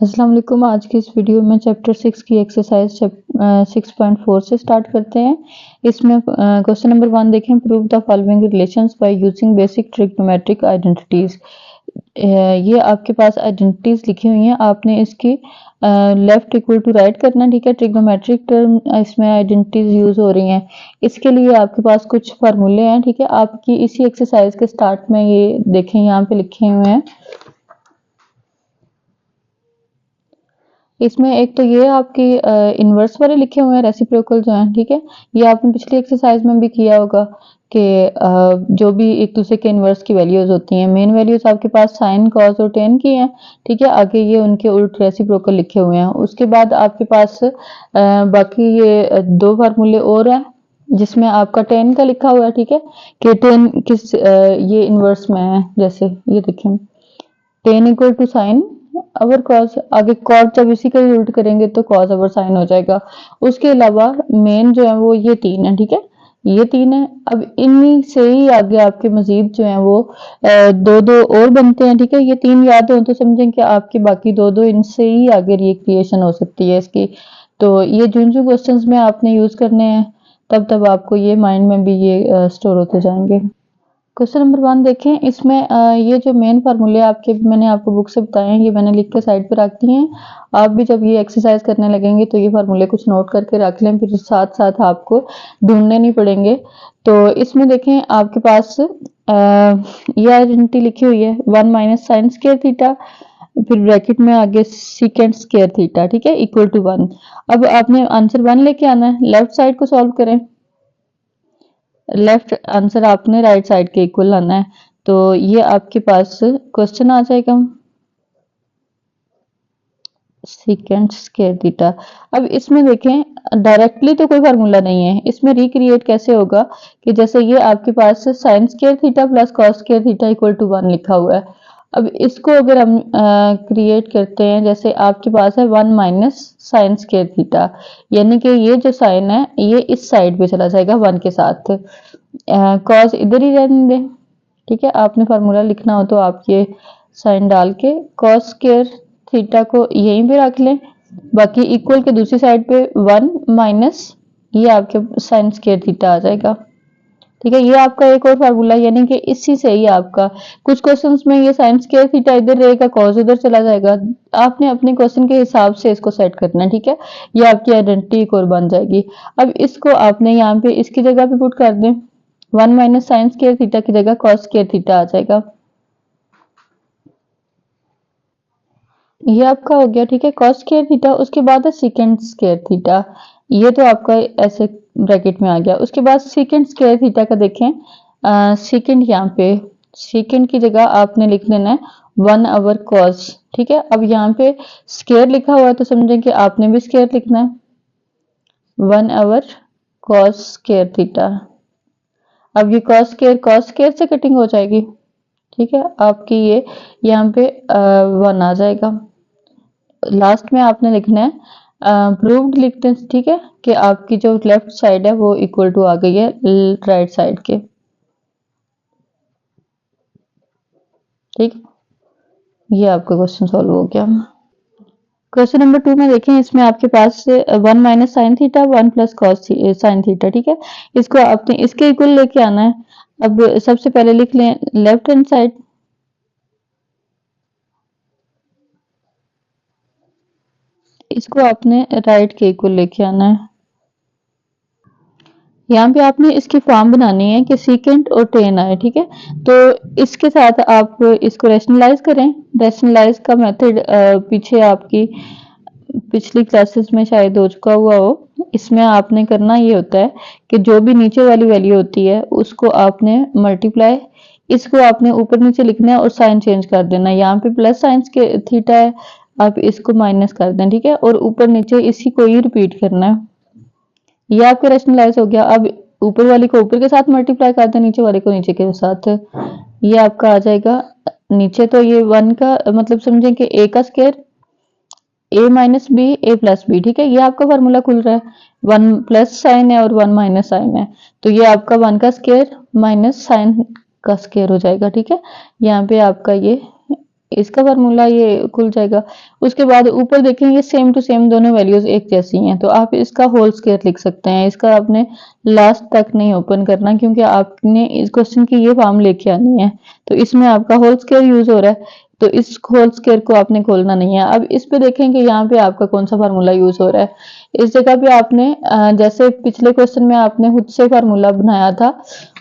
अस्सलाम वालेकुम। आज की इस वीडियो में चैप्टर 6 की एक्सरसाइज 6.4 से स्टार्ट करते हैं। इसमें क्वेश्चन नंबर 1 देखें, prove the following relations by using basic trigonometric identities. ये आपके पास आइडेंटिटीज लिखी हुई हैं, आपने इसकी लेफ्ट इक्वल टू राइट करना। ठीक है, ट्रिग्नोमेट्रिक टर्म इसमें आइडेंटिटीज यूज हो रही हैं, इसके लिए आपके पास कुछ फार्मूले हैं। ठीक है, आपकी इसी एक्सरसाइज के स्टार्ट में ये देखें, यहाँ पे लिखे हुए हैं। इसमें एक तो ये आपकी इन्वर्स वाले लिखे हुए हैं, रेसिप्रोकल जो हैं। ठीक है, ये आपने पिछली एक्सरसाइज में भी किया होगा कि जो भी एक दूसरे के इन्वर्स की वैल्यूज होती हैं, मेन वैल्यूज आपके पास साइन, कॉस और टेन की हैं। ठीक है, आगे ये उनके उल्ट रेसिप्रोकल लिखे हुए हैं। उसके बाद आपके पास बाकी ये दो फार्मूले और हैं, जिसमें आपका टेन का लिखा हुआ है। ठीक है, कि टेन किस ये इन्वर्स में है, जैसे ये देखें, tan equal to sine over cos, आगे कॉस जब इसी का उल्ट करेंगे तो कॉस अवर साइन हो जाएगा। उसके अलावा मेन जो है वो ये तीन है। ठीक है, ये तीन है। अब इन्हीं से ही आगे आपके मजीद जो है वो दो दो और बनते हैं। ठीक है, ये तीन याद हो तो समझें कि आपकी बाकी दो दो इनसे ही आगे रिक्रिएशन हो सकती है इसकी। तो ये जिन जिन क्वेश्चंस में आपने यूज करने हैं, तब तब आपको ये माइंड में भी ये स्टोर होते जाएंगे। क्वेश्चन नंबर 1 देखें, इसमें ये जो मेन फार्मूले आपके मैंने आपको बुक से बताए हैं, ये मैंने लिख के साइड पे रख दिए हैं। आप भी जब ये एक्सरसाइज करने लगेंगे तो ये फार्मूले कुछ नोट करके रख लें, फिर साथ साथ आपको ढूंढने नहीं पड़ेंगे। तो इसमें देखें आपके पास ये आइडेंटिटी लिखी हुई है, 1 माइनस साइन स्क्वायर थीटा, फिर ब्रैकेट में आगे सीकेंट स्क्वायर थीटा। ठीक है, इक्वल टू 1। अब आपने आंसर 1 लेके आना है, लेफ्ट साइड को सॉल्व करें। लेफ्ट आंसर आपने राइट साइड के इक्वल लाना है, तो ये आपके पास क्वेश्चन आ जाएगा सीकेंट स्क्वायर थीटा। अब इसमें देखें, डायरेक्टली तो कोई फार्मूला नहीं है, इसमें रिक्रिएट कैसे होगा कि जैसे ये आपके पास sine square theta plus cos square theta equal to 1 लिखा हुआ है। अब इसको अगर हम क्रिएट करते हैं, जैसे आपके पास है 1 माइनस साइन स्क्वायर थीटा, यानी कि ये जो साइन है ये इस साइड पे चला जाएगा 1 के साथ, कॉस इधर ही रहने दें। ठीक है, आपने फार्मूला लिखना हो तो आप ये साइन डाल के कॉस स्क्वायर थीटा को यहीं पे रख लें, बाकी इक्वल के दूसरी साइड पे 1 माइनस ये आपके साइन स्क्वायर थीटा आ जाएगा। ठीक है, ये आपका एक और फार्मूला, यानी कि इसी से ही आपका कुछ क्वेश्चंस में ये साइन स्क्वायर थीटा इधर रहेगा, कॉस उधर चला जाएगा। आपने अपने क्वेश्चन के हिसाब से इसको सेट करना है। ठीक है, ये आपकी आइडेंटिटी एक और बन जाएगी। अब इसको आपने यहाँ पे इसकी जगह पे पुट कर दें, 1 माइनस साइन स्क्वायर थीटा की जगह कॉस स्क्वायर थीटा आ जाएगा। ये आपका हो गया। ठीक है, कॉस स्क्वायर थीटा, उसके बाद है सीकेंट स्क्वायर थीटा, ये तो आपका ऐसे ब्रैकेट में आ गया। उसके बाद सीकेंट स्क्वायर थीटा का देखें, सीकेंट यहाँ पे सीकेंट की जगह आपने लिख देना है 1 अवर कॉस। ठीक है, अब यहाँ पे स्क्वायर लिखा हुआ है तो समझें कि आपने भी स्क्वायर लिखना है, 1 अवर कॉस स्क्वायर थीटा। अब ये कॉस स्क्वायर से कटिंग हो जाएगी। ठीक है, आपकी ये यहाँ पे 1 आ जाएगा। लास्ट में आपने लिखना है प्रूव्ड लिखते हैं। ठीक है, कि आपकी जो लेफ्ट साइड है वो इक्वल टू आ गई है राइट साइड के। ठीक, ये आपका क्वेश्चन सॉल्व हो गया। क्वेश्चन नंबर 2 में देखें, इसमें आपके पास 1 minus sine theta 1 plus cos sine theta. ठीक है, इसको आपने इसके इक्वल लेके आना है। अब सबसे पहले लिख लें लेफ्ट हैंड साइड, इसको आपने राइट के इक्वल लेके आना है। यहाँ पे आपने इसकी फॉर्म बनानी है कि सीकेंट और टेन आए। ठीक है, तो इसके साथ आप इसको रैशनलाइज करें। रैशनलाइज का मेथड पीछे आपकी पिछली क्लासेस में शायद हो चुका हुआ हो। इसमें आपने करना ये होता है कि जो भी नीचे वाली वैल्यू होती है उसको आपने मल्टीप्लाई, इसको आपने ऊपर नीचे लिखना है और साइन चेंज कर देना है। यहाँ पे प्लस साइन के थीटा है, आप इसको माइनस कर दें। ठीक है, और ऊपर नीचे इसी को ही रिपीट करना है। ये आपका रैशनलाइज हो गया। अब ऊपर वाले को ऊपर के साथ मल्टीप्लाई कर दें, नीचे वाले को नीचे के साथ, ये आपका आ जाएगा। नीचे तो ये 1 का मतलब समझें कि a का square, a minus b a plus b. ठीक है, ये आपका फार्मूला खुल रहा है, 1 प्लस साइन है और 1 माइनस साइन है, तो ये आपका 1 का स्क्वायर माइनस साइन का स्क्वायर हो जाएगा। ठीक है, यहाँ पे आपका ये इसका फार्मूला ये खुल जाएगा। उसके बाद ऊपर देखेंगे सेम टू सेम दोनों वैल्यूज एक जैसी हैं, तो आप इसका होल स्क्वायर लिख सकते हैं। इसका आपने लास्ट तक नहीं ओपन करना, क्योंकि आपने इस क्वेश्चन की ये फॉर्म लेके आनी है, तो इसमें आपका होल स्क्वायर यूज हो रहा है, तो इस होल स्क्वायर को आपने खोलना नहीं है। अब इस पे देखेंगे यहाँ पे आपका कौन सा फार्मूला यूज हो रहा है। इस जगह पे आपने जैसे पिछले क्वेश्चन में आपने खुद से फार्मूला बनाया था,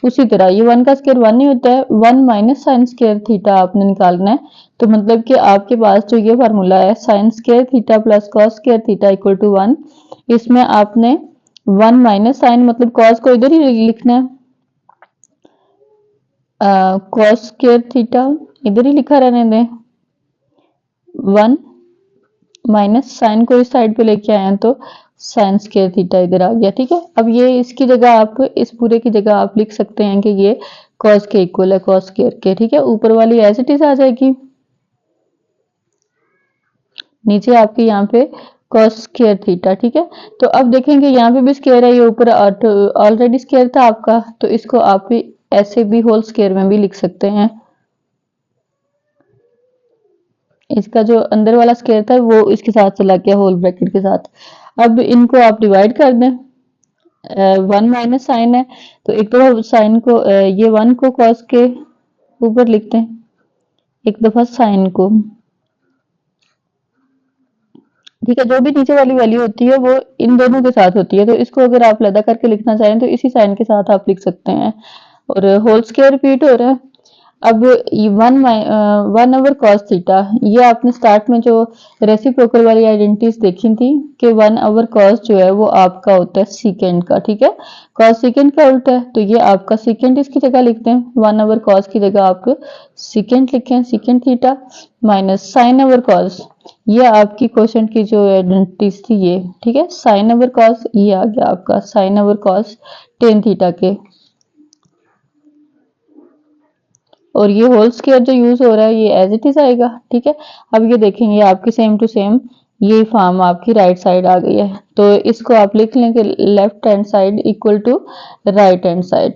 उसी तरह ये 1 का स्क्वायर 1 ही होता है, 1 माइनस साइन स्क्वायर थीटा आपने निकालना है। तो मतलब कि आपके पास जो ये फार्मूला है sine square theta plus cos square theta equal to 1, इसमें आपने 1 माइनस साइन मतलब कॉस को इधर ही लिखना है, कॉस स्क्वायर थीटा इधर ही लिखा रहने दें, 1 माइनस साइन को इस साइड पे लेके आए हैं, तो साइन स्क्वायर थीटा इधर आ गया। ठीक है, अब ये इसकी जगह आप इस पूरे की जगह आप लिख सकते हैं कि ये कॉस के इक्वल है कॉस स्क्वायर के। ठीक है, ऊपर वाली एज इट इज आ जाएगी, नीचे आपके यहाँ पे कॉस स्क्वायर थीटा। ठीक है, तो अब देखेंगे यहाँ पे भी स्क्वायर है, ये ऊपर ऑलरेडी स्क्वायर था आपका, तो इसको आप भी ऐसे भी होल स्क्वायर में भी लिख सकते हैं। इसका जो अंदर वाला स्क्वायर था वो इसके साथ चला गया होल ब्रैकेट के साथ। अब इनको आप डिवाइड कर दें, 1 माइनस साइन है, तो एक तो साइन को ये 1 को कॉस के ऊपर लिखते हैं, एक दफा साइन को। ठीक है, जो भी नीचे वाली वैल्यू होती है वो इन दोनों के साथ होती है, तो इसको अगर आप अलग करके लिखना चाहें तो इसी साइन के साथ आप लिख सकते हैं। और होल स्क्वायर रिपीट हो रहा है। अब ये 1 ओवर कॉस थीटा, ये आपने स्टार्ट में जो रेसिप्रोकल वाली आइडेंटिटीज देखी थी कि 1 ओवर कॉस जो है वो आपका होता है सीकेंड का। ठीक है, कॉस सीकेंड का उल्टा है, तो ये आपका सीकेंड इसकी जगह लिखते हैं, 1 ओवर कॉस की जगह आप सीकेंड लिखें, secant theta minus sine over cos, ये आपकी क्वेश्चन की जो आइडेंटिटीज थी ये। ठीक है, साइन ओवर कॉस ये आ गया आपका sine over cos tan theta के, और ये होल स्क्वायर जो यूज हो रहा है ये एज इट इज आएगा। ठीक है, अब ये देखेंगे आपकी सेम टू सेम ये फॉर्म आपकी राइट साइड आ गई है, तो इसको आप लिख लें कि left hand side equal to right hand side.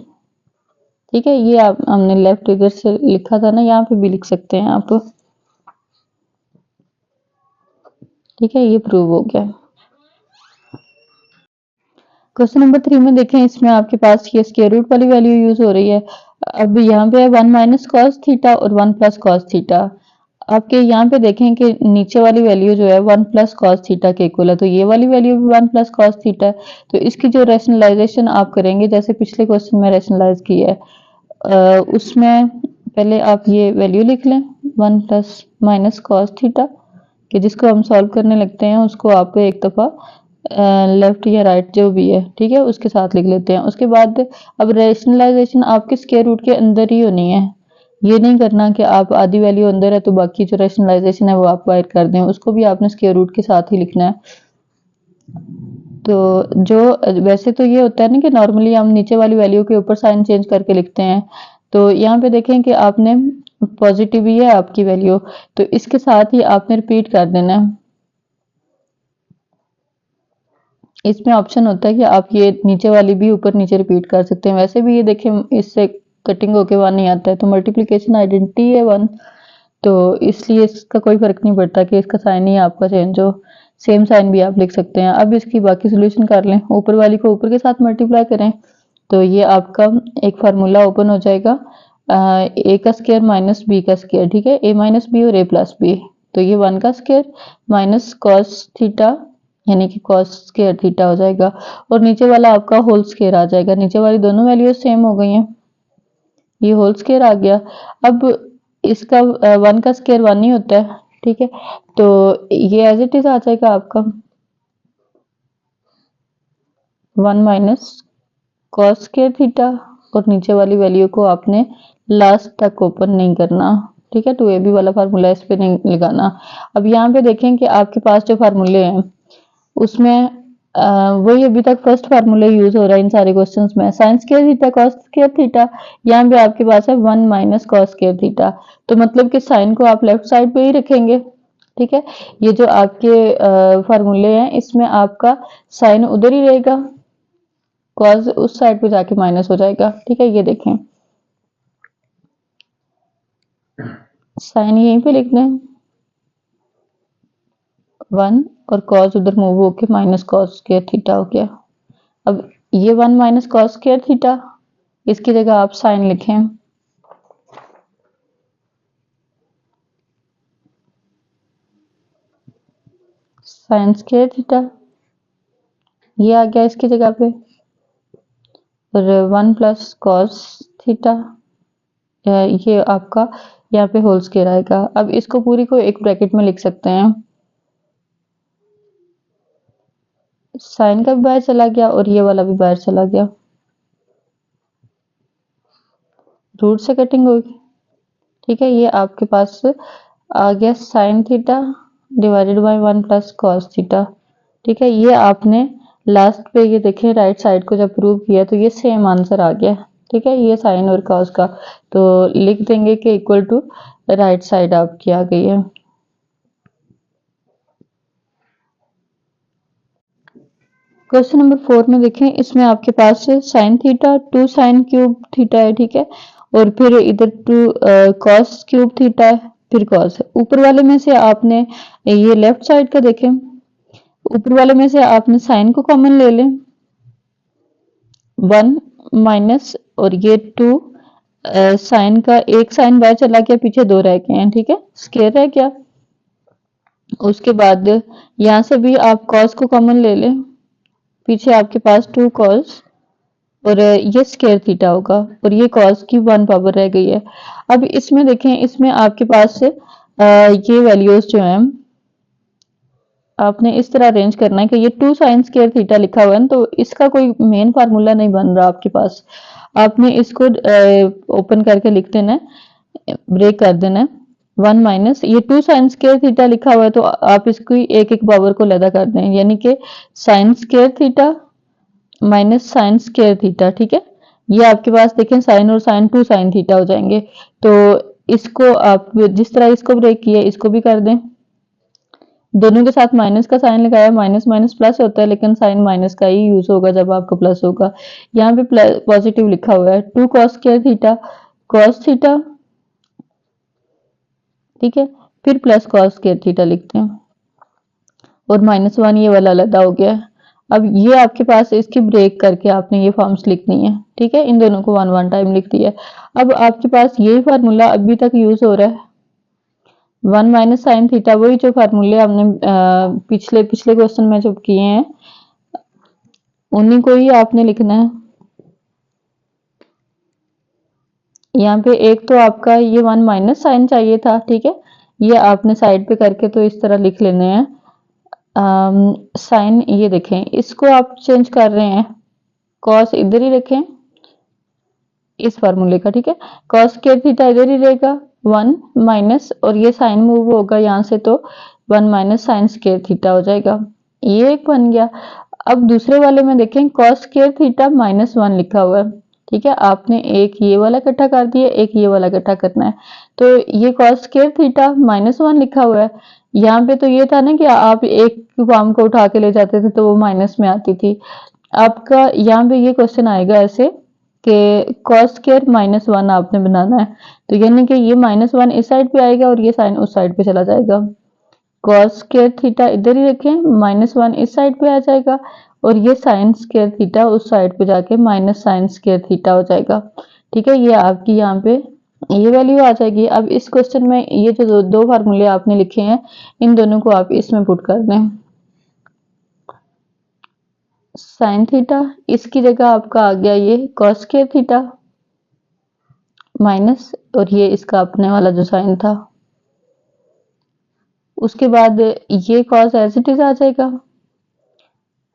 ठीक है, ये आप हमने लेफ्ट इधर से लिखा था ना, यहाँ पे भी लिख सकते हैं आप। ठीक है, ये प्रूव हो गया। क्वेश्चन नंबर 3 में देखें, इसमें आपके पास ये स्क्वायर रूट वाली वैल्यू यूज हो रही है। अब यहाँ पे 1 माइनस कॉस थीटा और 1 प्लस कॉस थीटा, आपके यहाँ पे देखें कि नीचे वाली वैल्यू जो है 1 प्लस कॉस थीटा के इक्वल है, तो ये वाली वैल्यू भी 1 प्लस कॉस थीटा है। तो इसकी जो रैशनलाइजेशन आप करेंगे, जैसे पिछले क्वेश्चन में रैशनलाइज की है, उसमें पहले आप ये वैल्यू लिख लें 1 प्लस माइनस कॉस थीटा, कि जिसको हम सॉल्व करने लगते हैं उसको आप एक दफा लेफ्ट या राइट जो भी है, ठीक है, उसके साथ लिख लेते हैं। उसके बाद अब रैशनलाइजेशन आपके स्क्वायर रूट के अंदर ही होनी है, ये नहीं करना कि आप आधी वैल्यू अंदर है तो बाकी जो रैशनलाइजेशन है वो आप बाहर कर दें, उसको भी आपने स्क्वायर रूट के साथ ही लिखना है। तो जो वैसे तो ये होता है ना कि नॉर्मली हम नीचे वाली वैल्यू के ऊपर साइन चेंज करके लिखते हैं, तो यहाँ पे देखें कि आपने पॉजिटिव ही है आपकी वैल्यू, तो इसके साथ ही आपने रिपीट कर देना है। इसमें ऑप्शन होता है कि आप ये नीचे वाली भी ऊपर नीचे रिपीट कर सकते हैं। वैसे भी ये देखें इससे कटिंग होके 1 नहीं आता है, तो मल्टीप्लिकेशन आइडेंटिटी है 1, तो इसलिए इसका कोई फर्क नहीं पड़ता कि इसका साइन ही आपका चेंज हो, सेम साइन भी आप लिख सकते हैं। अब इसकी बाकी सोल्यूशन कर लें, ऊपर वाली को ऊपर के साथ मल्टीप्लाई करें, तो ये आपका एक फार्मूला ओपन हो जाएगा, ए का स्क्वायर माइनस बी का स्क्वायर। ठीक है, ए माइनस बी और ए प्लस बी, तो ये 1 का स्क्वायर माइनस कॉस थीटा यानी कि कॉस स्क्वायर थीटा हो जाएगा, और नीचे वाला आपका होल स्क्वायर आ जाएगा। नीचे वाली दोनों वैल्यूज सेम हो गई हैं, ये होल स्क्वायर आ गया। अब इसका 1 का स्क्वायर 1 ही होता है। ठीक है, तो ये एज इट इज आ जाएगा आपका 1 माइनस कॉस स्क्वायर थीटा, और नीचे वाली वैल्यू को आपने लास्ट तक ओपन नहीं करना। ठीक है, तो ए बी वाला फार्मूला इस पे नहीं लगाना। अब यहाँ पे देखें कि आपके पास जो फार्मूले हैं उसमें वही अभी तक फर्स्ट फार्मूला यूज हो रहा है इन सारे क्वेश्चंस में, sign square theta cos square theta. यहाँ पे आपके पास है 1 माइनस कॉस स्क्वायर थीटा, तो मतलब कि साइन को आप लेफ्ट साइड पे ही रखेंगे। ठीक है, ये जो आपके फार्मूले हैं इसमें आपका साइन उधर ही रहेगा, कॉस उस साइड पे जाके माइनस हो जाएगा। ठीक है, ये देखें साइन यहीं पे लिख दें 1 और कॉस उधर मूव होके माइनस कॉस स्क्वायर थीटा हो गया। अब ये 1 माइनस कॉस स्क्वायर थीटा, इसकी जगह आप साइन लिखें साइन स्क्वायर थीटा, ये आ गया इसकी जगह पे, और 1 प्लस कॉस थीटा, ये आपका यहाँ पे होल स्क्वायर आएगा। अब इसको पूरी को एक ब्रैकेट में लिख सकते हैं, साइन का भी बाहर चला गया और ये वाला भी बाहर चला गया, रूट से कटिंग होगी। ठीक है, ये आपके पास आ गया sign theta divided bye 1 plus cos theta. ठीक है, ये आपने लास्ट पे ये देखें राइट साइड को जब प्रूव किया तो ये सेम आंसर आ गया। ठीक है, ये साइन और कॉस का तो लिख देंगे कि इक्वल टू राइट साइड आपकी आ गई है। क्वेश्चन नंबर 4 में देखें, इसमें आपके पास sine theta 2 sine cube theta है। ठीक है, और फिर इधर 2 कॉस क्यूब थीटा है, फिर कॉस है। ऊपर वाले में से आपने ये लेफ्ट साइड का देखें, ऊपर वाले में से आपने साइन को कॉमन ले लें 1 माइनस और ये 2 साइन का एक साइन बाहर चला गया, पीछे 2 रह गए हैं। ठीक है, स्क्वायर रह गया। उसके बाद यहाँ से भी आप कॉस को कॉमन ले लें, पीछे आपके पास 2 कॉस और ये स्क्वायर थीटा होगा और ये कॉस की 1 पावर रह गई है। अब इसमें देखें, इसमें आपके पास ये वैल्यूज जो हैं आपने इस तरह अरेंज करना है कि ये 2 साइन स्क्वायर थीटा लिखा हुआ है तो इसका कोई मेन फार्मूला नहीं बन रहा आपके पास। आपने इसको ओपन करके लिख देना है, ब्रेक कर देना है 1 माइनस ये 2 साइन स्क्वायर थीटा लिखा हुआ है तो आप इसको एक एक पावर को लैदा कर दें, यानी कि sign square theta minus sine square theta. ठीक है, ये आपके पास देखें साइन और साइन 2 साइन थीटा हो जाएंगे। तो इसको आप जिस तरह इसको ब्रेक किया इसको भी कर दें, दोनों के साथ माइनस का साइन लगाया, माइनस माइनस प्लस होता है लेकिन साइन माइनस का ही यूज होगा जब आपका प्लस होगा। यहाँ पे पॉजिटिव लिखा हुआ है 2 cos square theta cos theta. ठीक है, फिर प्लस कॉस स्क्वायर थीटा लिखते हैं और -1 ये वाला अलग हो गया। अब ये आपके पास इसकी ब्रेक करके आपने ये फॉर्म्स लिखनी है। ठीक है, इन दोनों को 1 1 टाइम लिख दिया। अब आपके पास यही फार्मूला अभी तक यूज हो रहा है 1 माइनस साइन थीटा, वही जो फार्मूले हमने पिछले क्वेश्चन में जब किए हैं उन्हीं को ही आपने लिखना है। यहाँ पे एक तो आपका ये 1 माइनस साइन चाहिए था। ठीक है, ये आपने साइड पे करके तो इस तरह लिख लेने हैं साइन, ये देखें इसको आप चेंज कर रहे हैं, कॉस इधर ही रखें इस फार्मूले का। ठीक है, कॉस स्क्वायर थीटा इधर ही रहेगा 1 माइनस और ये साइन मूव होगा यहाँ से तो 1 माइनस साइन स्क्वायर थीटा हो जाएगा, ये एक बन गया। अब दूसरे वाले में देखें कॉस स्क्वायर थीटा -1 लिखा हुआ है। ठीक है, आपने एक ये वाला इकट्ठा कर दिया, एक ये वाला इकट्ठा करना है। तो ये कॉस स्क्वायर थीटा -1 लिखा हुआ है। यहाँ पे तो ये था ना कि आप एक फॉर्म को उठा के ले जाते थे तो वो माइनस में आती थी। आपका यहाँ पे ये क्वेश्चन आएगा ऐसे कि कॉस स्क्वायर -1 आपने बनाना है, तो यानी कि ये -1 इस साइड पे आएगा और ये साइन उस साइड पे चला जाएगा। कॉस स्क्वायर थीटा इधर ही रखें, -1 इस साइड पे आ जाएगा और ये साइन स्क्वायर थीटा उस साइड पे जाके माइनस साइन स्क्वायर थीटा हो जाएगा। ठीक है, ये आपकी यहाँ पे ये वैल्यू आ जाएगी। अब इस क्वेश्चन में ये जो दो फार्मूले आपने लिखे हैं इन दोनों को आप इसमें पुट कर दें। साइन थीटा इसकी जगह आपका आ गया ये कॉस स्क्वायर थीटा माइनस और ये इसका अपने वाला जो साइन था, उसके बाद ये कॉस एज इट इज आ जाएगा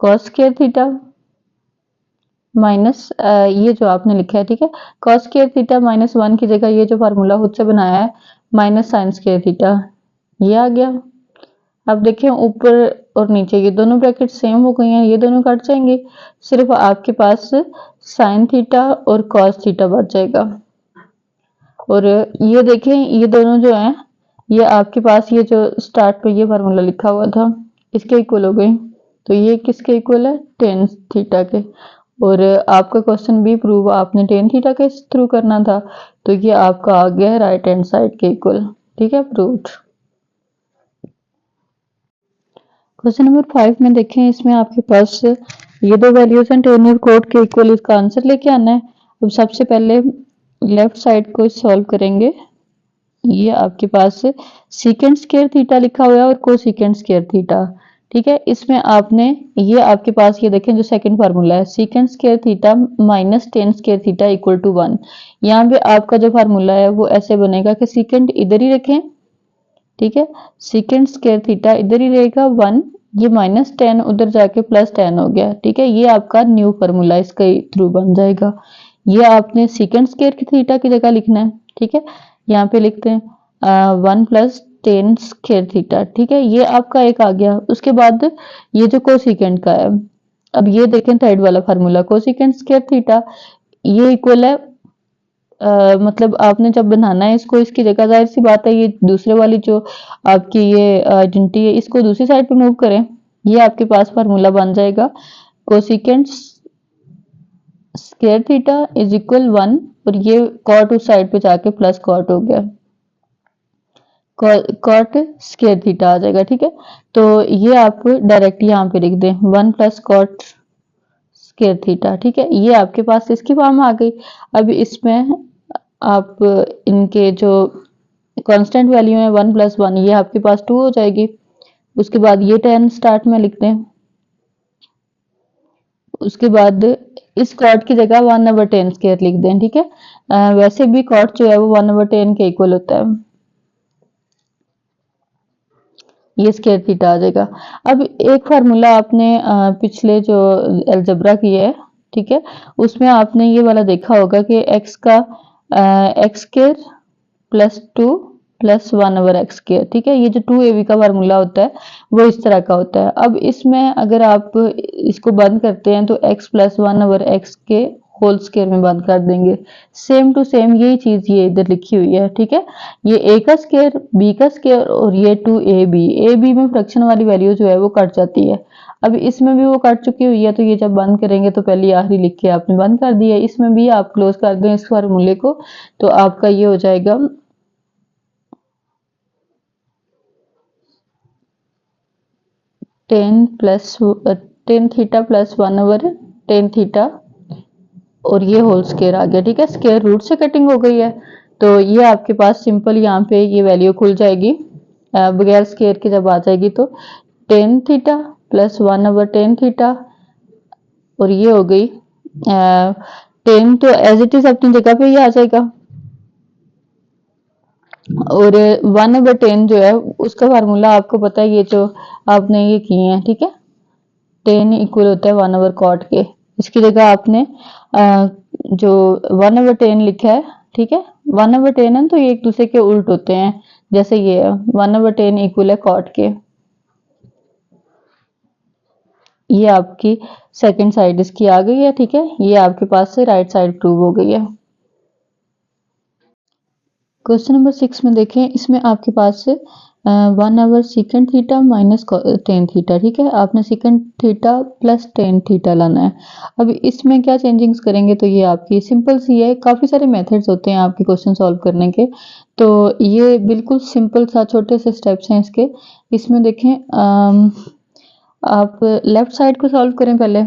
कॉस स्क्वायर थीटा माइनस ये जो आपने लिखा है। ठीक है, कॉस स्क्वायर थीटा -1 की जगह ये जो फार्मूला खुद से बनाया है माइनस साइन स्क्वायर थीटा, ये आ गया। अब देखिए ऊपर और नीचे ये दोनों ब्रैकेट सेम हो गई हैं, ये दोनों कट जाएंगे, सिर्फ आपके पास साइन थीटा और कॉस थीटा बच जाएगा। और ये देखें ये दोनों जो हैं ये आपके पास ये जो स्टार्ट पे ये फार्मूला लिखा हुआ था इसके इक्वल हो गई, तो ये किसके इक्वल है टेन थीटा के। और आपका क्वेश्चन भी प्रूव आपने टेन थीटा के थ्रू करना था, तो ये आपका आ गया राइट हैंड साइड के इक्वल। ठीक है, प्रूव्ड। क्वेश्चन नंबर 5 में देखें, इसमें आपके पास ये दो वैल्यूज हैं टेन और कोट के इक्वल, इसका आंसर लेके आना है। अब सबसे पहले लेफ्ट साइड को सॉल्व करेंगे। ये आपके पास सीकेंड स्क्वायर थीटा लिखा हुआ है और को सीकेंड स्क्वायर थीटा, ठीक है। इसमें आपने ये आपके पास ये देखें जो सेकंड फार्मूला है, secant square theta minus tan square theta equal to 1। यहाँ पे आपका जो फार्मूला है वो ऐसे बनेगा कि सीकेंड इधर ही रखें, ठीक है, सीकेंड स्क्वायर थीटा इधर ही रहेगा 1, ये माइनस 10 उधर जाके प्लस 10 हो गया, ठीक है। ये आपका न्यू फार्मूला इसके थ्रू बन जाएगा। ये आपने सीकेंड स्क्वायर की थीटा की जगह लिखना है, ठीक है। यहाँ पे लिखते हैं 1 प्लस 10 स्क्वायर थीटा, ठीक है। ये आपका एक आ गया। उसके बाद ये जो कोसिकेंड का है, अब ये देखें थर्ड वाला फार्मूला, कोसिकेंड स्क्वायर थीटा ये इक्वल है मतलब आपने जब बनाना है इसको, इसकी जगह जाहिर सी बात है ये दूसरे वाली जो आपकी ये आइडेंटिटी है इसको दूसरी साइड पे मूव करें, ये आपके पास फार्मूला बन जाएगा cosecant square theta is equal 1 और ये कॉट उस साइड पे जाके प्लस कॉट हो गया, कॉट स्क्वायर थीटा आ जाएगा, ठीक है। तो ये आप डायरेक्ट यहाँ पे लिख दें 1 प्लस कॉट स्क्वायर थीटा, ठीक है। ये आपके पास इसकी फॉर्म आ गई। अब इसमें आप इनके जो कांस्टेंट वैल्यू है 1 प्लस 1 ये आपके पास 2 हो जाएगी। उसके बाद ये 10 स्टार्ट में लिखते हैं। उसके बाद इस कॉट की जगह 1/10 स्क्वायर लिख दें, ठीक है। वैसे भी कॉट जो है वो 1/10 के इक्वल होता है, ये स्क्वायर थीटा आ जाएगा। अब एक फार्मूला आपने पिछले जो अलजेब्रा की है, ठीक है, उसमें आपने ये वाला देखा होगा कि एक्स का x square plus 2 plus 1/x square, ठीक है। ये जो 2ab का फार्मूला होता है वो इस तरह का होता है। अब इसमें अगर आप इसको बंद करते हैं तो x प्लस 1/x के होल स्क्वायर में बंद कर देंगे। सेम टू सेम यही चीज ये इधर लिखी हुई है, ठीक है। ये a का स्क्वायर, b का स्क्वायर और ये 2ab में फ्रैक्शन वाली वैल्यू जो है वो कट जाती है। अब इसमें भी वो कट चुकी हुई है, तो ये जब बंद करेंगे तो पहले आखिरी लिख के आपने बंद कर दिया। इसमें भी आप क्लोज कर दें इस फार्मूले को, तो आपका ये हो जाएगा 10 थीटा प्लस 1/10 थीटा और ये होल स्क्वायर आ गया, ठीक है। स्क्वायर रूट से कटिंग हो गई है, तो ये आपके पास सिंपल यहाँ पे ये वैल्यू खुल जाएगी बगैर स्क्वायर के जब आ जाएगी, तो 10 थीटा प्लस 1/10 थीटा और ये हो गई 10 तो एज इट इज अपनी जगह पे ही आ जाएगा और 1/10 जो है उसका फार्मूला आपको पता है, ये जो आपने ये किए हैं, ठीक है। 10 इक्वल होता है 1/cot के, इसकी जगह आपने जो 1/10 लिखा है, ठीक है। 1/10 है तो ये एक दूसरे के उल्ट होते हैं, जैसे ये 1/10 इक्वल है cot के। ये आपकी सेकंड साइड इसकी आ गई है, ठीक है। ये आपके पास से राइट साइड प्रूव हो गई है। क्वेश्चन नंबर 6 में देखें, इसमें आपके पास 1 सीकेंड थीटा माइनस 10 थीटा, ठीक है। आपने सीकेंड थीटा प्लस 10 थीटा लाना है। अब इसमें क्या चेंजिंग्स करेंगे, तो ये आपकी सिंपल सी है। काफ़ी सारे मेथड्स होते हैं आपके क्वेश्चन सॉल्व करने के, तो ये बिल्कुल सिंपल सा छोटे से स्टेप्स हैं इसके। इसमें देखें आप लेफ्ट साइड को सॉल्व करें पहले।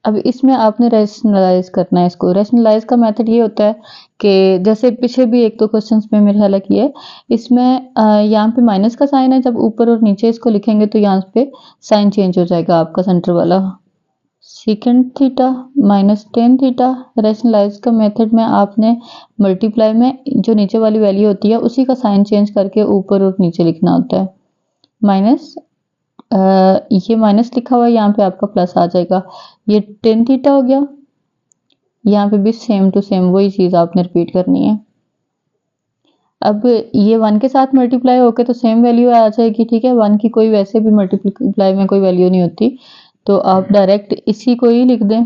अब इसमें आपने रैशनलाइज करना है इसको। रैशनलाइज का मेथड ये होता है कि जैसे पीछे भी एक दो क्वेश्चंस में मेरे ख्याल किया है, इसमें यहाँ पे माइनस का साइन है, जब ऊपर और नीचे इसको लिखेंगे तो यहाँ पे साइन चेंज हो जाएगा आपका सेंटर वाला। Secant theta minus 10 theta, rationalise का मेथड में आपने मल्टीप्लाई में जो नीचे वाली वैल्यू होती है उसी का साइन चेंज करके ऊपर और नीचे लिखना होता है। माइनस ये माइनस लिखा हुआ है, यहाँ पे आपका प्लस आ जाएगा। ये 10 थीटा हो गया, यहाँ पे भी सेम टू सेम वही चीज आपने रिपीट करनी है। अब ये 1 के साथ मल्टीप्लाई होकर तो सेम वैल्यू आ जाएगी, ठीक है। 1 की कोई वैसे भी मल्टीप्लाई में कोई वैल्यू नहीं होती, तो आप डायरेक्ट इसी को ही लिख दें।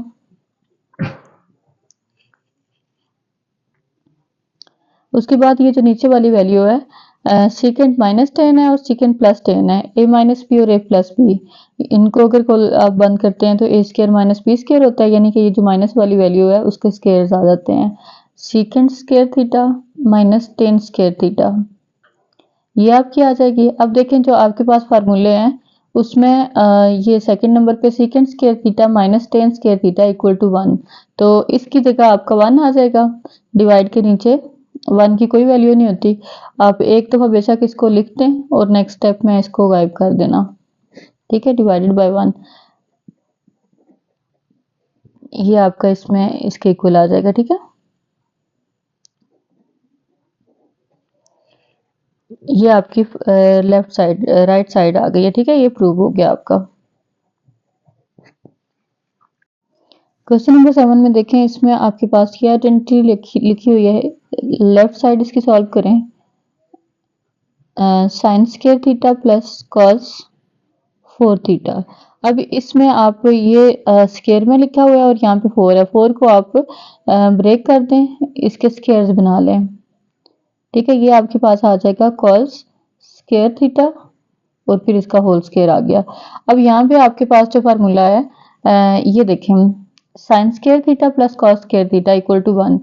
उसके बाद ये जो नीचे वाली वैल्यू है सीकेंड माइनस 10 है और सीकेंड प्लस 10 है, a माइनस बी और a प्लस बी, इनको अगर आप बंद करते हैं तो a square minus b square होता है, यानी कि ये जो माइनस वाली वैल्यू है उसके स्क्वायर्स आ जाते हैं। Secant square theta minus tan square theta, ये आपकी आ जाएगी। अब देखें जो आपके पास फार्मूले हैं उसमें ये सेकंड नंबर पे secant square theta minus tan square theta equal to 1, तो इसकी जगह आपका 1 आ जाएगा। डिवाइड के नीचे 1 की कोई वैल्यू नहीं होती। आप एक दफ़ा बेशक इसको लिख दें और नेक्स्ट स्टेप में इसको गायब कर देना, ठीक है, डिवाइडेड बाय 1, ये आपका इसमें इसके इक्वल आ जाएगा, ठीक है। ये आपकी लेफ्ट साइड राइट साइड आ गई है, ठीक है, ये प्रूव हो गया आपका। क्वेश्चन नंबर 7 में देखें, इसमें आपके पास ये आइडेंटिटी लिखी हुई है, लेफ्ट साइड इसकी सॉल्व करें। Sign square theta plus cos 4 theta. अब इसमें आप ये स्क्वायर में लिखा हुआ है और यहाँ पे 4 है, 4 को आप ब्रेक कर दें, इसके स्क्वायर्स बना लें, ठीक है। ये आपके पास आ जाएगा कॉस स्क्वायर थीटा और फिर इसका होल स्क्वायर आ गया। अब यहाँ पे आपके पास जो फार्मूला है ये देखें, sine square theta plus cos square theta equal to 1,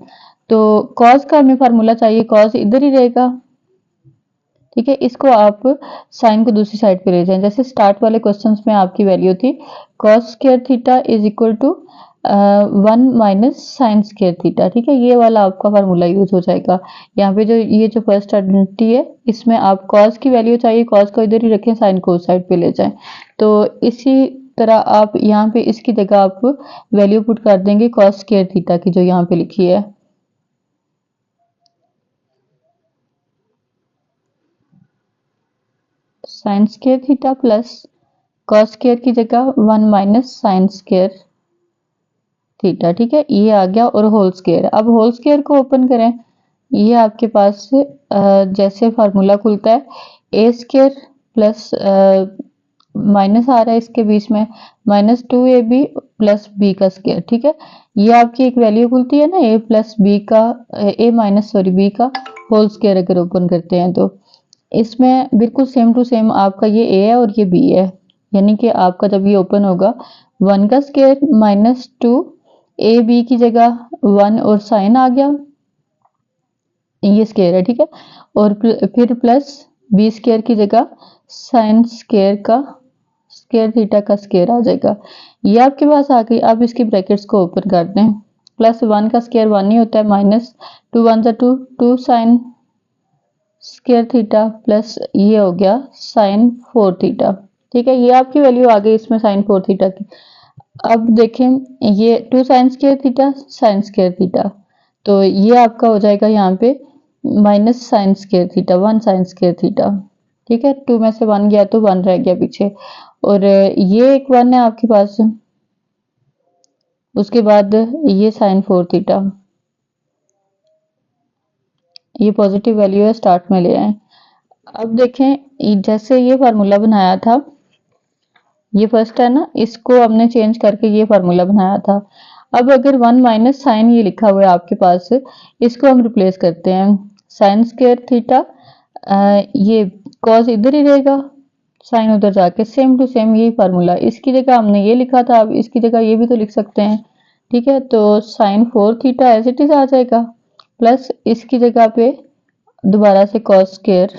तो कॉस का हमें फार्मूला चाहिए, कॉस इधर ही रहेगा, ठीक है। इसको आप साइन को दूसरी साइड पे ले जाएं, जैसे स्टार्ट वाले क्वेश्चंस में आपकी वैल्यू थी cos square theta is equal to 1 minus sine square theta, ठीक है। ये वाला आपका फार्मूला यूज हो जाएगा। यहाँ पे जो ये जो फर्स्ट आइडेंटिटी है इसमें आप कॉस की वैल्यू चाहिए, कॉस को इधर ही रखें, साइन को उस साइड पे ले जाएं। तो इसी तरह आप यहाँ पे इसकी जगह आप वैल्यू पुट कर देंगे कॉस स्क्वायर थीटा की जो यहाँ पे लिखी है, sine square theta plus cos square की जगह 1 माइनस साइन स्क्वायर थीटा, ठीक है, ये आ गया। और होल स्क्वायर, अब होल स्क्वायर को ओपन करें, ये आपके पास जैसे फार्मूला खुलता है ए स्क्वायर प्लस माइनस आ रहा है इसके बीच में माइनस 2ab प्लस बी का स्क्वायर, ठीक है। ये आपकी एक वैल्यू खुलती है ना ए प्लस बी का ए माइनस सॉरी बी का होल स्क्वायर अगर ओपन करते हैं तो इसमें बिल्कुल सेम टू सेम आपका ये ए है और ये बी है, यानी कि आपका जब ये ओपन होगा 1 का स्क्वायर माइनस 2 ए बी की जगह 1 और साइन आ गया, ये स्क्वायर है, ठीक है। और फिर प्लस बी स्क्वायर की जगह साइन स्क्वायर का स्क्वायर थीटा का स्क्वायर आ जाएगा, ये आपके पास आ गई। अब इसकी ब्रैकेट्स को ओपन कर दें, प्लस 1 का स्क्वायर 1 ही होता है, minus 2 1 2 2 sign square theta plus ये हो गया साइन 4 थीटा, ठीक है। ये आपकी वैल्यू आ गई इसमें साइन 4 थीटा की। अब देखें ये 2 sign square theta sine square theta, तो ये आपका हो जाएगा यहाँ पे minus sine square theta 1 sign square theta, ठीक है। 2 में से 1 गया तो 1 रह गया पीछे, और ये एक 1 है आपके पास, उसके बाद ये साइन 4 थीटा, ये पॉजिटिव वैल्यू है, स्टार्ट में ले आए। अब देखें जैसे ये फार्मूला बनाया था, ये फर्स्ट है ना, इसको हमने चेंज करके ये फार्मूला बनाया था। अब अगर 1 माइनस साइन ये लिखा हुआ है आपके पास, इसको हम रिप्लेस करते हैं साइन स्क्वायर थीटा, ये कॉस इधर ही रहेगा, साइन उधर जाके सेम टू सेम यही फार्मूला, इसकी जगह हमने ये लिखा था, अब इसकी जगह ये भी तो लिख सकते हैं, ठीक है। तो sine 4 theta as it is आ जाएगा, प्लस इसकी जगह पे दोबारा से कॉस स्क्वायर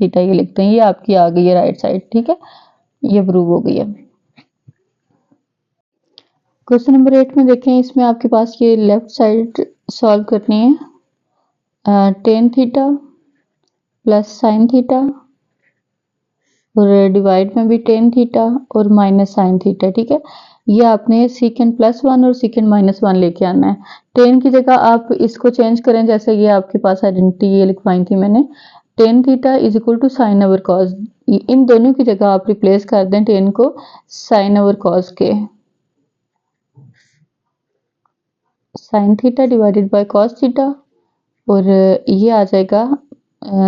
थीटा ये लिखते हैं, ये आपकी आ गई है राइट साइड, ठीक है, ये प्रूव हो गई है। क्वेश्चन नंबर 8 में देखें, इसमें आपके पास ये लेफ्ट साइड सॉल्व करनी है, tan theta plus sign theta और डिवाइड में भी टेन थीटा और माइनस साइन थीटा, ठीक है। ये आपने सीकेंड प्लस 1 और सीकेंड माइनस 1 लेके आना है। टेन की जगह आप इसको चेंज करें, जैसे ये आपके पास आइडेंटिटी ये लिखवाई थी मैंने, tan theta is equal to sine over cos, इन दोनों की जगह आप रिप्लेस कर दें टेन को साइन ओवर कॉस के, sine theta divided by cos theta, और ये आ जाएगा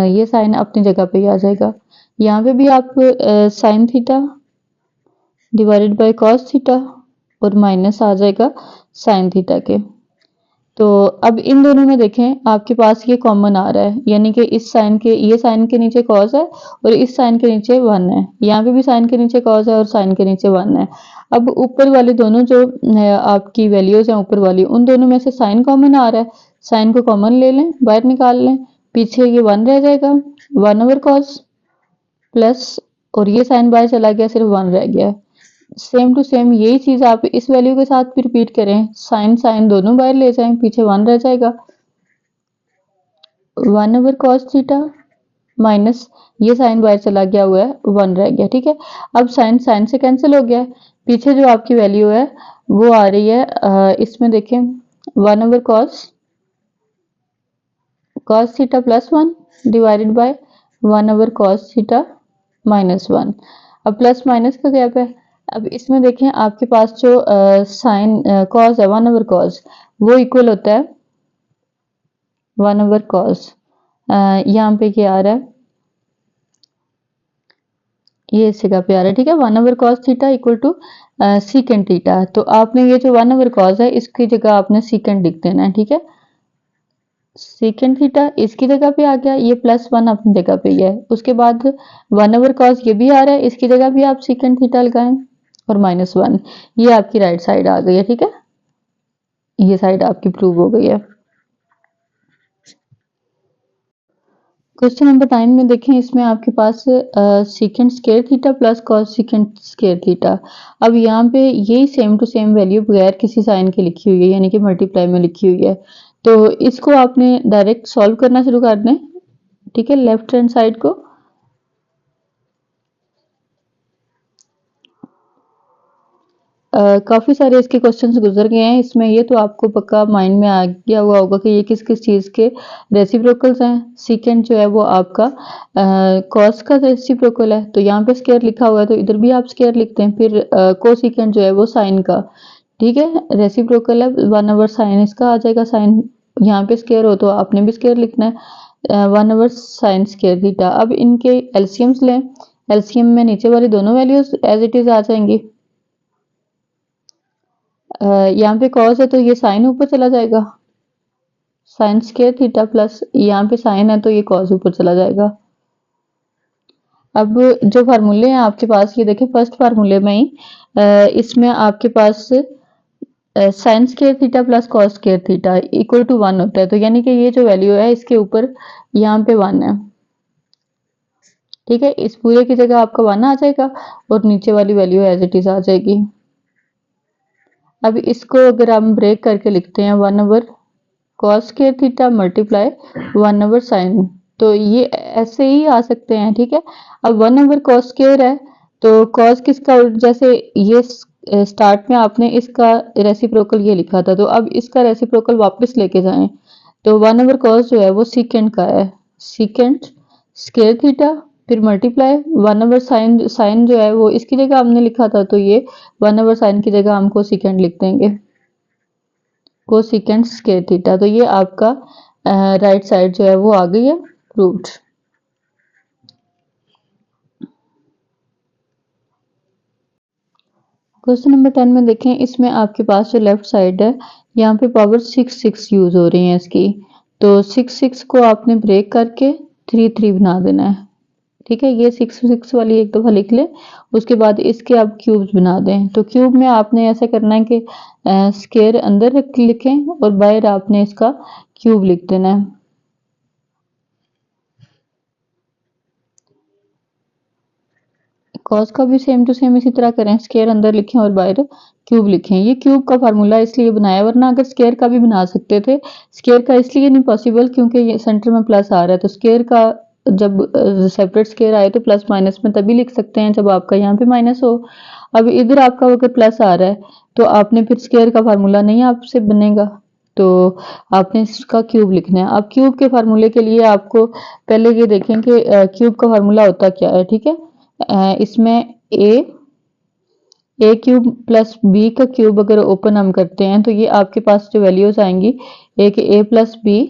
ये साइन अपनी जगह पे ही आ जाएगा। यहाँ पे भी आप sign theta divided by cos theta और माइनस आ जाएगा साइन थीटा के। तो अब इन दोनों में देखें आपके पास ये कॉमन आ रहा है, यानी कि इस साइन के ये साइन के नीचे कॉस है और इस साइन के नीचे 1 है, यहाँ पे भी साइन के नीचे कॉस है और साइन के नीचे 1 है। अब ऊपर वाले दोनों जो आपकी वैल्यूज हैं ऊपर वाली, उन दोनों में से साइन कॉमन आ रहा है, साइन को कॉमन ले लें, बाहर निकाल लें, पीछे ये 1 रह जाएगा, 1/cos प्लस, और ये साइन बाहर चला गया, सिर्फ 1 रह गया। सेम टू सेम यही चीज आप इस वैल्यू के साथ भी रिपीट करें, साइन साइन दोनों बाहर ले जाएं, पीछे 1 रह जाएगा, 1/cos थीटा माइनस ये साइन बाहर चला गया हुआ है, 1 रह गया। ठीक है, अब साइन साइन से कैंसिल हो गया, पीछे जो आपकी वैल्यू है वो आ रही है इसमें देखें 1/cos theta plus 1 divided bye 1/cos theta minus 1। अब प्लस माइनस का गैप है। अब इसमें देखें आपके पास जो साइन कॉस है 1/cos वो इक्वल होता है 1/cos, यहाँ पे क्या आ रहा है, ये इस जगह पे आ रहा है। ठीक है, 1/cos theta equal to secant theta. तो आपने ये जो 1/cos है इसकी जगह आपने सीकेंड लिख देना है। ठीक है, सीकेंड थीटा इसकी जगह पे आ गया, ये +1 अपनी जगह पे ही है। उसके बाद 1/cos ये भी आ रहा है, इसकी जगह भी आप सीकेंड थीटा लगाएं और -1, ये आपकी राइट साइड आ गई है। ठीक है, ये साइड आपकी प्रूव हो गई है। क्वेश्चन नंबर 9 में देखें, इसमें आपके पास secant square theta plus cosecant square theta. अब यहाँ पे यही सेम टू सेम वैल्यू बगैर किसी साइन के लिखी हुई है, यानी कि मल्टीप्लाई में लिखी हुई है। तो इसको आपने डायरेक्ट सॉल्व करना शुरू कर दें। ठीक है, लेफ्ट हैंड साइड को काफ़ी सारे इसके क्वेश्चंस गुजर गए हैं, इसमें ये तो आपको पक्का माइंड में आ गया हुआ होगा कि ये किस किस चीज़ के रेसिप्रोकल्स हैं। सीकेंड जो है वो आपका कॉस का रेसिप्रोकल है, तो यहाँ पे स्क्वायर लिखा हुआ है तो इधर भी आप स्क्वायर लिखते हैं। फिर कोसिकेंड जो है वो साइन का, ठीक है, रेसिप्रोकल है, 1/sin इसका आ जाएगा। साइन यहाँ पे स्क्वायर हो तो आपने भी स्क्वायर लिखना है, 1/sin स्क्वायर थीटा। अब इनके एलसीएम्स लें, एलसीएम में नीचे वाली दोनों वैल्यूज एज इट इज आ जाएंगी। यहाँ पे कॉस है तो ये साइन ऊपर चला जाएगा, साइन स्क्वायर थीटा प्लस यहाँ पे साइन है तो ये कॉस ऊपर चला जाएगा। अब जो फार्मूले हैं आपके पास, ये देखें फर्स्ट फार्मूले में ही इसमें आपके पास sine square theta plus cos square theta equal to 1 होता है। तो यानी कि ये जो वैल्यू है इसके ऊपर यहाँ पे 1 है। ठीक है, इस पूरे की जगह आपका 1 आ जाएगा और नीचे वाली वैल्यू एज इट इज आ जाएगी। अब इसको अगर हम ब्रेक करके लिखते हैं 1/cos square theta multiply 1/sin, तो ये ऐसे ही आ सकते हैं। ठीक है, अब 1/cos स्क्वायर है तो cos किसका, जैसे ये स्टार्ट में आपने इसका रेसिप्रोकल ये लिखा था, तो अब इसका रेसिप्रोकल वापस लेके जाएं तो 1/cos जो है वो सीकेंड का है, सीकेंड स्क्वायर थीटा, फिर मल्टीप्लाई 1/sin, साइन जो है वो इसकी जगह हमने लिखा था तो ये 1/sin की जगह हम कोसिकेंड लिख देंगे, कोसिकेंड स्क्वायर थीटा। तो ये आपका राइट साइड जो है वो आ गई है प्रूव्ड। क्वेश्चन नंबर 10 में देखें, इसमें आपके पास जो लेफ्ट साइड है यहाँ पे पावर 6 यूज हो रही है इसकी, तो 6 को आपने ब्रेक करके 3 बना देना है। ठीक है, ये 6 वाली एक दफा लिख लें, उसके बाद इसके आप क्यूब्स बना दें। तो क्यूब में आपने ऐसा करना है कि स्क्वायर अंदर लिखें और बाहर आपने इसका क्यूब लिख देना है। कॉस का भी सेम टू सेम इसी तरह करें, स्क्वायर अंदर लिखें और बाहर क्यूब लिखें। ये क्यूब का फार्मूला इसलिए बनाया, वरना अगर स्क्वायर का भी बना सकते थे। स्क्वायर का इसलिए नहीं पॉसिबल क्योंकि ये सेंटर में प्लस आ रहा है, तो स्क्वायर का जब सेपरेट स्क्वायर आए तो प्लस माइनस में तभी लिख सकते हैं जब आपका यहाँ पे माइनस हो। अब इधर आपका अगर प्लस आ रहा है तो आपने फिर स्क्वायर का फार्मूला नहीं आपसे बनेगा, तो आपने इसका क्यूब लिखना है। अब क्यूब के फार्मूले के लिए आपको पहले ये देखें कि क्यूब का फार्मूला होता क्या है। ठीक है, इसमें ए क्यूब प्लस बी का क्यूब अगर ओपन हम करते हैं तो ये आपके पास जो वैल्यूज आएंगी, एक ए प्लस बी,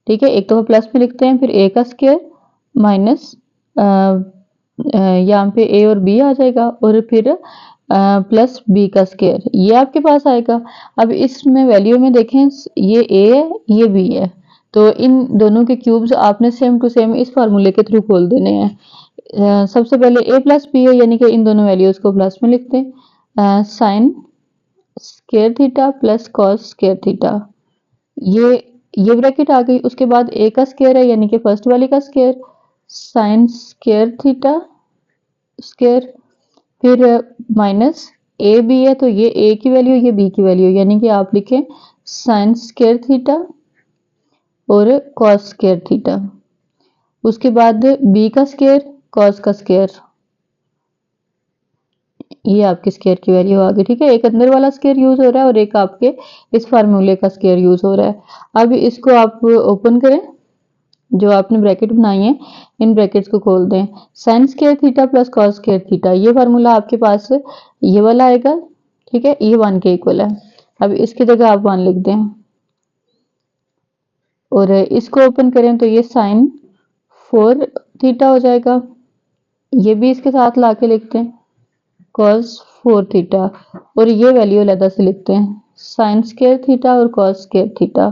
ठीक है, एक तो प्लस में लिखते हैं, फिर ए का स्क्वायर माइनस यहाँ पे ए और बी आ जाएगा और फिर प्लस बी का स्क्वायर, ये आपके पास आएगा। अब इसमें वैल्यू में देखें, ये ए है ये बी है, तो इन दोनों के क्यूब्स आपने सेम टू सेम इस फार्मूले के थ्रू खोल देने हैं। सबसे पहले ए प्लस बी है, यानी कि इन दोनों वैल्यूज को प्लस में लिखते हैं, sign square theta plus cos square theta, ये ये ब्रैकेट आ गई। उसके बाद ए का स्क्वायर है यानी कि फर्स्ट वाली का square, sine square theta square, फिर माइनस ए बी है तो ये ए की वैल्यू ये बी की वैल्यू, यानी कि आप लिखें साइन स्क्वायर थीटा और कॉस स्क्वायर थीटा। उसके बाद बी का स्क्वायर कॉस का स्क्वायर, ये आपके स्क्वायर की वैल्यू आ गई। ठीक है, एक अंदर वाला स्क्वायर यूज हो रहा है और एक आपके इस फार्मूले का स्क्वायर यूज हो रहा है। अब इसको आप ओपन करें, जो आपने ब्रैकेट बनाई है इन ब्रैकेट्स को खोल दें। Sign square theta plus cos square theta, ये फार्मूला आपके पास ये वाला आएगा। ठीक है, ये 1 के इक्वल है। अब इसकी जगह आप 1 लिख दें और इसको ओपन करें तो ये साइन 4 थीटा हो जाएगा। ये भी इसके साथ ला के लिखते हैं कॉस 4 थीटा, और ये वैल्यू अलग से लिखते हैं साइन स्क्वायर थीटा और कॉस स्क्वायर थीटा।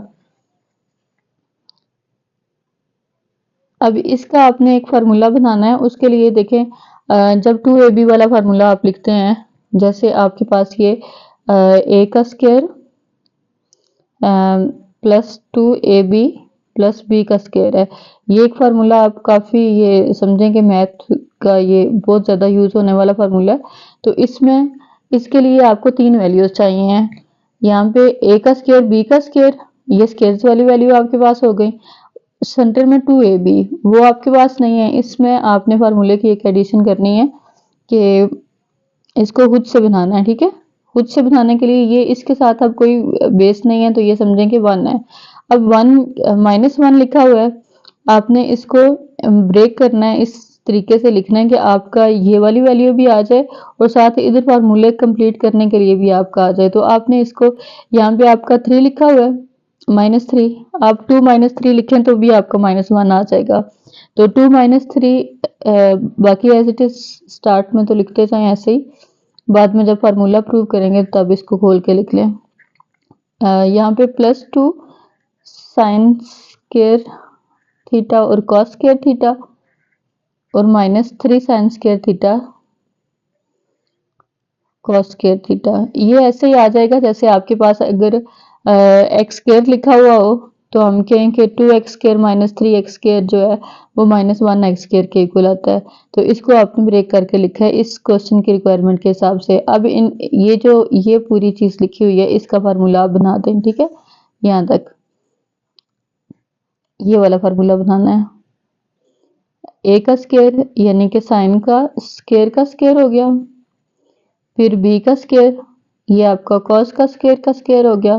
अब इसका आपने एक फार्मूला बनाना है। उसके लिए देखें, जब 2ab वाला फार्मूला आप लिखते हैं, जैसे आपके पास ये a का square plus 2ab plus b का स्क्वायर है, ये एक फार्मूला आप काफ़ी ये समझें कि मैथ का ये बहुत ज़्यादा यूज़ होने वाला फार्मूला है। तो इसमें इसके लिए आपको 3 वैल्यूज़ चाहिए हैं। यहाँ पे a का स्क्वायर b का स्क्वायर, ये स्क्वायर्स वाली वैल्यू आपके पास हो गई। सेंटर में 2ab वो आपके पास नहीं है, इसमें आपने फार्मूले की एक एडिशन करनी है कि इसको खुद से बनाना है। ठीक है, खुद से बनाने के लिए ये इसके साथ अब कोई बेस नहीं है तो ये समझें कि 1 है। अब 1 माइनस 1 लिखा हुआ है, आपने इसको ब्रेक करना है, इस तरीके से लिखना है कि आपका ये वाली वैल्यू भी आ जाए और साथ ही इधर फार्मूले कंप्लीट करने के लिए भी आपका आ जाए। तो आपने इसको यहाँ पे आपका 3 लिखा हुआ है -3, आप 2 -3 लिखें तो भी आपका -1 आ जाएगा। तो 2 -3 बाकी एज इट इज स्टार्ट में तो लिखते जाएं ऐसे ही, बाद में जब फार्मूला प्रूव करेंगे तब इसको खोल के लिख लें। यहाँ पे +2 साइन स्क्वायर थीटा और कॉस स्क्वायर थीटा और -3 sign square theta cos square theta. ये ऐसे ही आ जाएगा जैसे आपके पास अगर एक्स स्क्वायर लिखा हुआ हो तो हम कहें कि 2x स्क्वायर -3x स्क्वायर जो है वो -1x स्क्वायर के इक्वल आता है। तो इसको आपने ब्रेक करके लिखा है इस क्वेश्चन की रिक्वायरमेंट के हिसाब से। अब इन ये पूरी चीज लिखी हुई है इसका फार्मूला आप बना दें। ठीक है, यहाँ तक ये वाला फार्मूला बनाना है। a का स्क्वायर यानी कि साइन का स्क्वायर हो गया, फिर b का स्क्वायर ये आपका कॉस का स्क्वायर हो गया,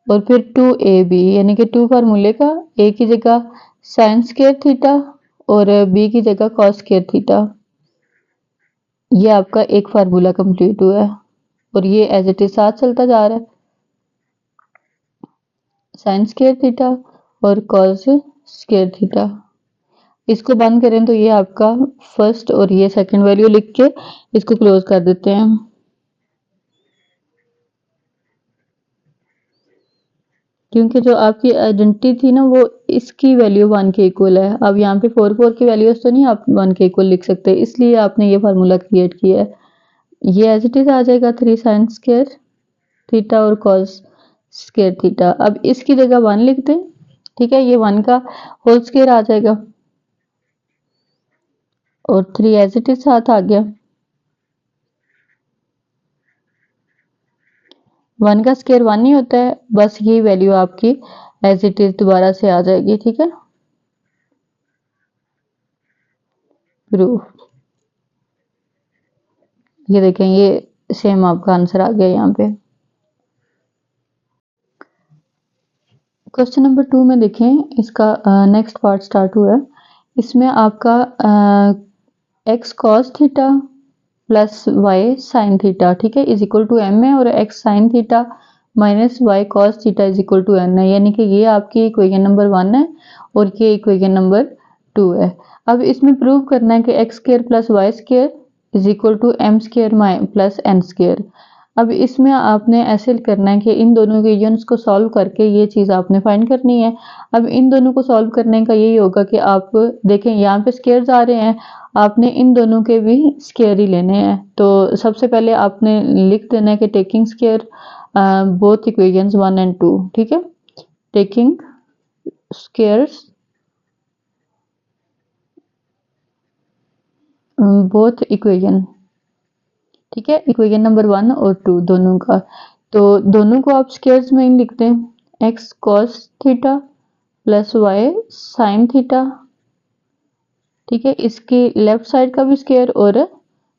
और फिर 2ab यानी कि 2 फार्मूले का, a की जगह साइन स्क्वायर थीटा और b की जगह कॉस स्क्वायर थीटा। ये आपका एक फार्मूला कंप्लीट हुआ है और ये एज इट इज साथ चलता जा रहा है, साइन स्क्वायर थीटा और कॉस स्क्वायर थीटा। इसको बंद करें तो ये आपका फर्स्ट और ये सेकंड वैल्यू लिख के इसको क्लोज कर देते हैं। क्योंकि जो आपकी आइडेंटिटी थी ना वो इसकी वैल्यू 1 के इक्वल है। अब यहाँ पे 4 की वैल्यूज तो नहीं आप 1 के इक्वल लिख सकते, इसलिए आपने ये फार्मूला क्रिएट किया है। ये एज इट इज आ जाएगा 3 साइन स्क्वायर थीटा और कॉस स्क्वायर थीटा। अब इसकी जगह 1 लिख दें। ठीक है, ये 1 का होल स्क्वायर आ जाएगा और 3 एज इट इज साथ आ गया। 1 का स्क्वायर 1 ही होता है, बस यही वैल्यू आपकी एज इट इज दोबारा से आ जाएगी। ठीक है, प्रूफ ये देखें, ये सेम आपका आंसर आ गया यहाँ पे। क्वेश्चन नंबर 2 में देखें, इसका नेक्स्ट पार्ट स्टार्ट हुआ है। इसमें आपका x cos theta plus y sine theta, ठीक है, इज इक्वल टू m है, और x sine theta minus y cos theta is equal to n है। यानी कि ये आपकी इक्वेशन नंबर 1 है और ये इक्वेशन नंबर 2 है। अब इसमें प्रूव करना है कि x square plus y square is equal to m square plus n square. अब इसमें आपने ऐसे करना है कि इन दोनों के यूनिट्स को सॉल्व करके ये चीज़ आपने फाइंड करनी है। अब इन दोनों को सॉल्व करने का यही होगा कि आप देखें यहाँ पे स्क्वायर्स आ रहे हैं, आपने इन दोनों के भी स्क्वायर ही लेने हैं। तो सबसे पहले आपने लिख देना है कि taking square both equations 1 and 2। ठीक है, टेकिंग स्क्वायर्स बोथ इक्वेशन, ठीक है, इक्वेशन नंबर 1 और 2 दोनों का। तो दोनों को आप स्क्वायर्स में ही लिखते हैं, x cos theta plus y sine theta, ठीक है, इसकी लेफ्ट साइड का भी स्क्वायर और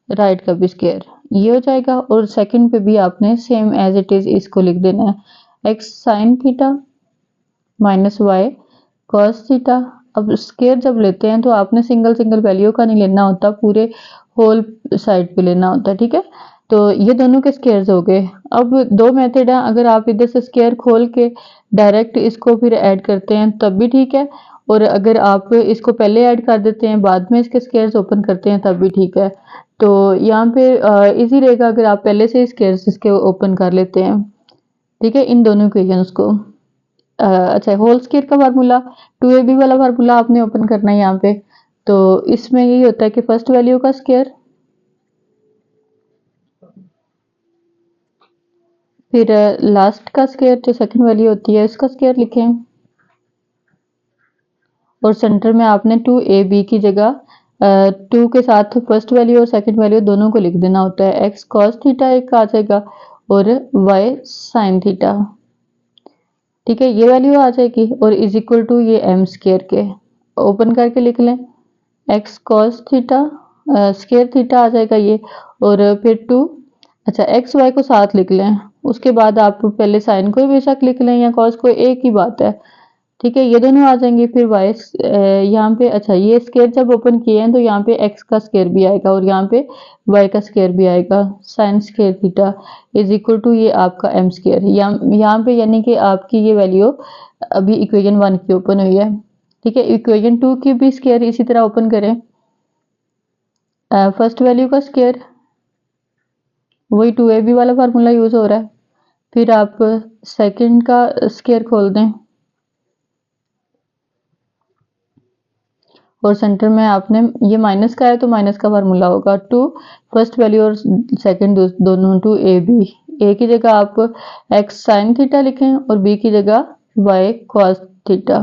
राइट का भी स्क्वायर, ये हो जाएगा। और सेकंड पे भी आपने सेम एज इट इज इसको लिख देना है, x sine theta minus y cos theta. अब स्क्वायर जब लेते हैं तो आपने सिंगल सिंगल वैल्यू का नहीं लेना होता, पूरे होल साइड पे लेना होता है, ठीक है। तो ये दोनों के स्क्वायर्स हो गए। अब दो मेथड है, अगर आप इधर से स्क्वायर खोल के डायरेक्ट इसको फिर ऐड करते हैं तब भी ठीक है, और अगर आप इसको पहले ऐड कर देते हैं बाद में इसके स्क्वायर्स ओपन करते हैं तब भी ठीक है। तो यहाँ पे इजी रहेगा अगर आप पहले से स्क्वायर्स इसके ओपन कर लेते हैं, ठीक है, इन दोनों इक्वेशंस को। अच्छा, होल स्क्वायर का फार्मूला 2ab वाला फार्मूला आपने ओपन करना है यहाँ पे। तो इसमें यही होता है कि फर्स्ट वैल्यू का स्क्वायर, फिर लास्ट का स्क्वायर जो सेकंड वैल्यू होती है उसका स्क्वायर लिखें, और सेंटर में आपने 2ab की जगह 2 के साथ फर्स्ट वैल्यू और सेकंड वैल्यू दोनों को लिख देना होता है। एक्स कॉस थीटा एक आ जाएगा और वाई साइन थीटा, ठीक है, ये वैल्यू आ जाएगी और इज इक्वल टू ये एम स्क्वायर के, ओपन करके लिख लें, x cos theta square theta आ जाएगा ये, और फिर 2, अच्छा एक्स वाई को साथ लिख लें, उसके बाद आप पहले साइन को बेशक लिख लें या कॉस को, एक ही बात है, ठीक है, ये दोनों आ जाएंगे। फिर वाई यहाँ पे, अच्छा ये स्क्वायर जब ओपन किए हैं तो यहाँ पे एक्स का स्क्वायर भी आएगा और यहाँ पे वाई का स्क्वायर भी आएगा, sine square theta is equal to ये आपका एम स्क्वायर, यहाँ पे यानी कि आपकी ये वैल्यू अभी इक्वेशन 1 की ओपन हुई है, ठीक है। इक्वेशन 2 की भी स्क्वायर इसी तरह ओपन करें, फर्स्ट वैल्यू का स्क्वायर, वही 2ab वाला फार्मूला यूज हो रहा है, फिर आप सेकंड का स्क्वायर खोल दें और सेंटर में आपने, ये माइनस का है तो माइनस का फार्मूला होगा 2 फर्स्ट वैल्यू और सेकंड दोनों 2ab, ए की जगह आप एक्स साइन थीटा लिखें और बी की जगह वाई कॉस थीटा,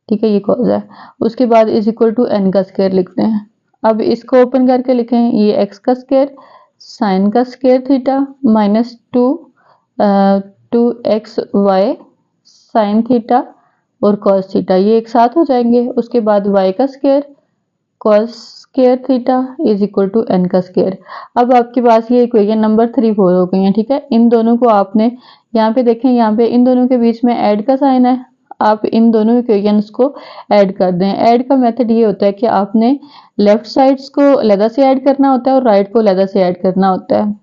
ठीक है, ये कॉस है। उसके बाद इज इक्वल टू एन का स्क्वायर लिखते हैं। अब इसको ओपन करके लिखें, ये एक्स का स्क्वायर साइन का square theta minus 2 x y sine theta और कॉस थीटा, ये एक साथ हो जाएंगे। उसके बाद y का square cos square theta is equal to n का स्क्वायर। अब आपके पास ये इक्वेशन नंबर 3 4 हो गई है, ठीक है। इन दोनों को आपने यहाँ पे देखें, यहाँ पे इन दोनों के बीच में ऐड का साइन है, आप इन दोनों इक्वेशंस को ऐड कर दें। ऐड का मेथड ये होता है कि आपने लेफ्ट साइड्स को अलग से ऐड करना होता है और राइट को अलग से ऐड करना होता है,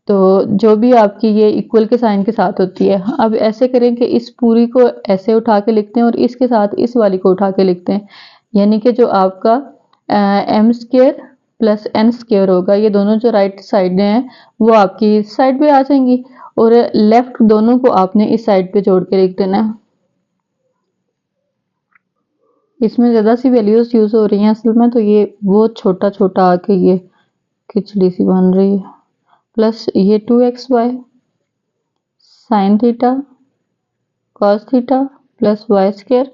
तो जो भी आपकी ये इक्वल के साइन के साथ होती है। अब ऐसे करें कि इस पूरी को ऐसे उठा के लिखते हैं और इसके साथ इस वाली को उठा के लिखते हैं, यानी कि जो आपका m square plus n square होगा, ये दोनों जो राइट साइड हैं वो आपकी इस साइड पे आ जाएंगी और लेफ्ट दोनों को आपने इस साइड पे जोड़ के लिख देना है। इसमें ज़्यादा सी वैल्यूज यूज हो रही हैं असल में, तो ये बहुत छोटा छोटा आके ये खिचड़ी सी बन रही है। प्लस ये 2xy sine theta cos theta plus y square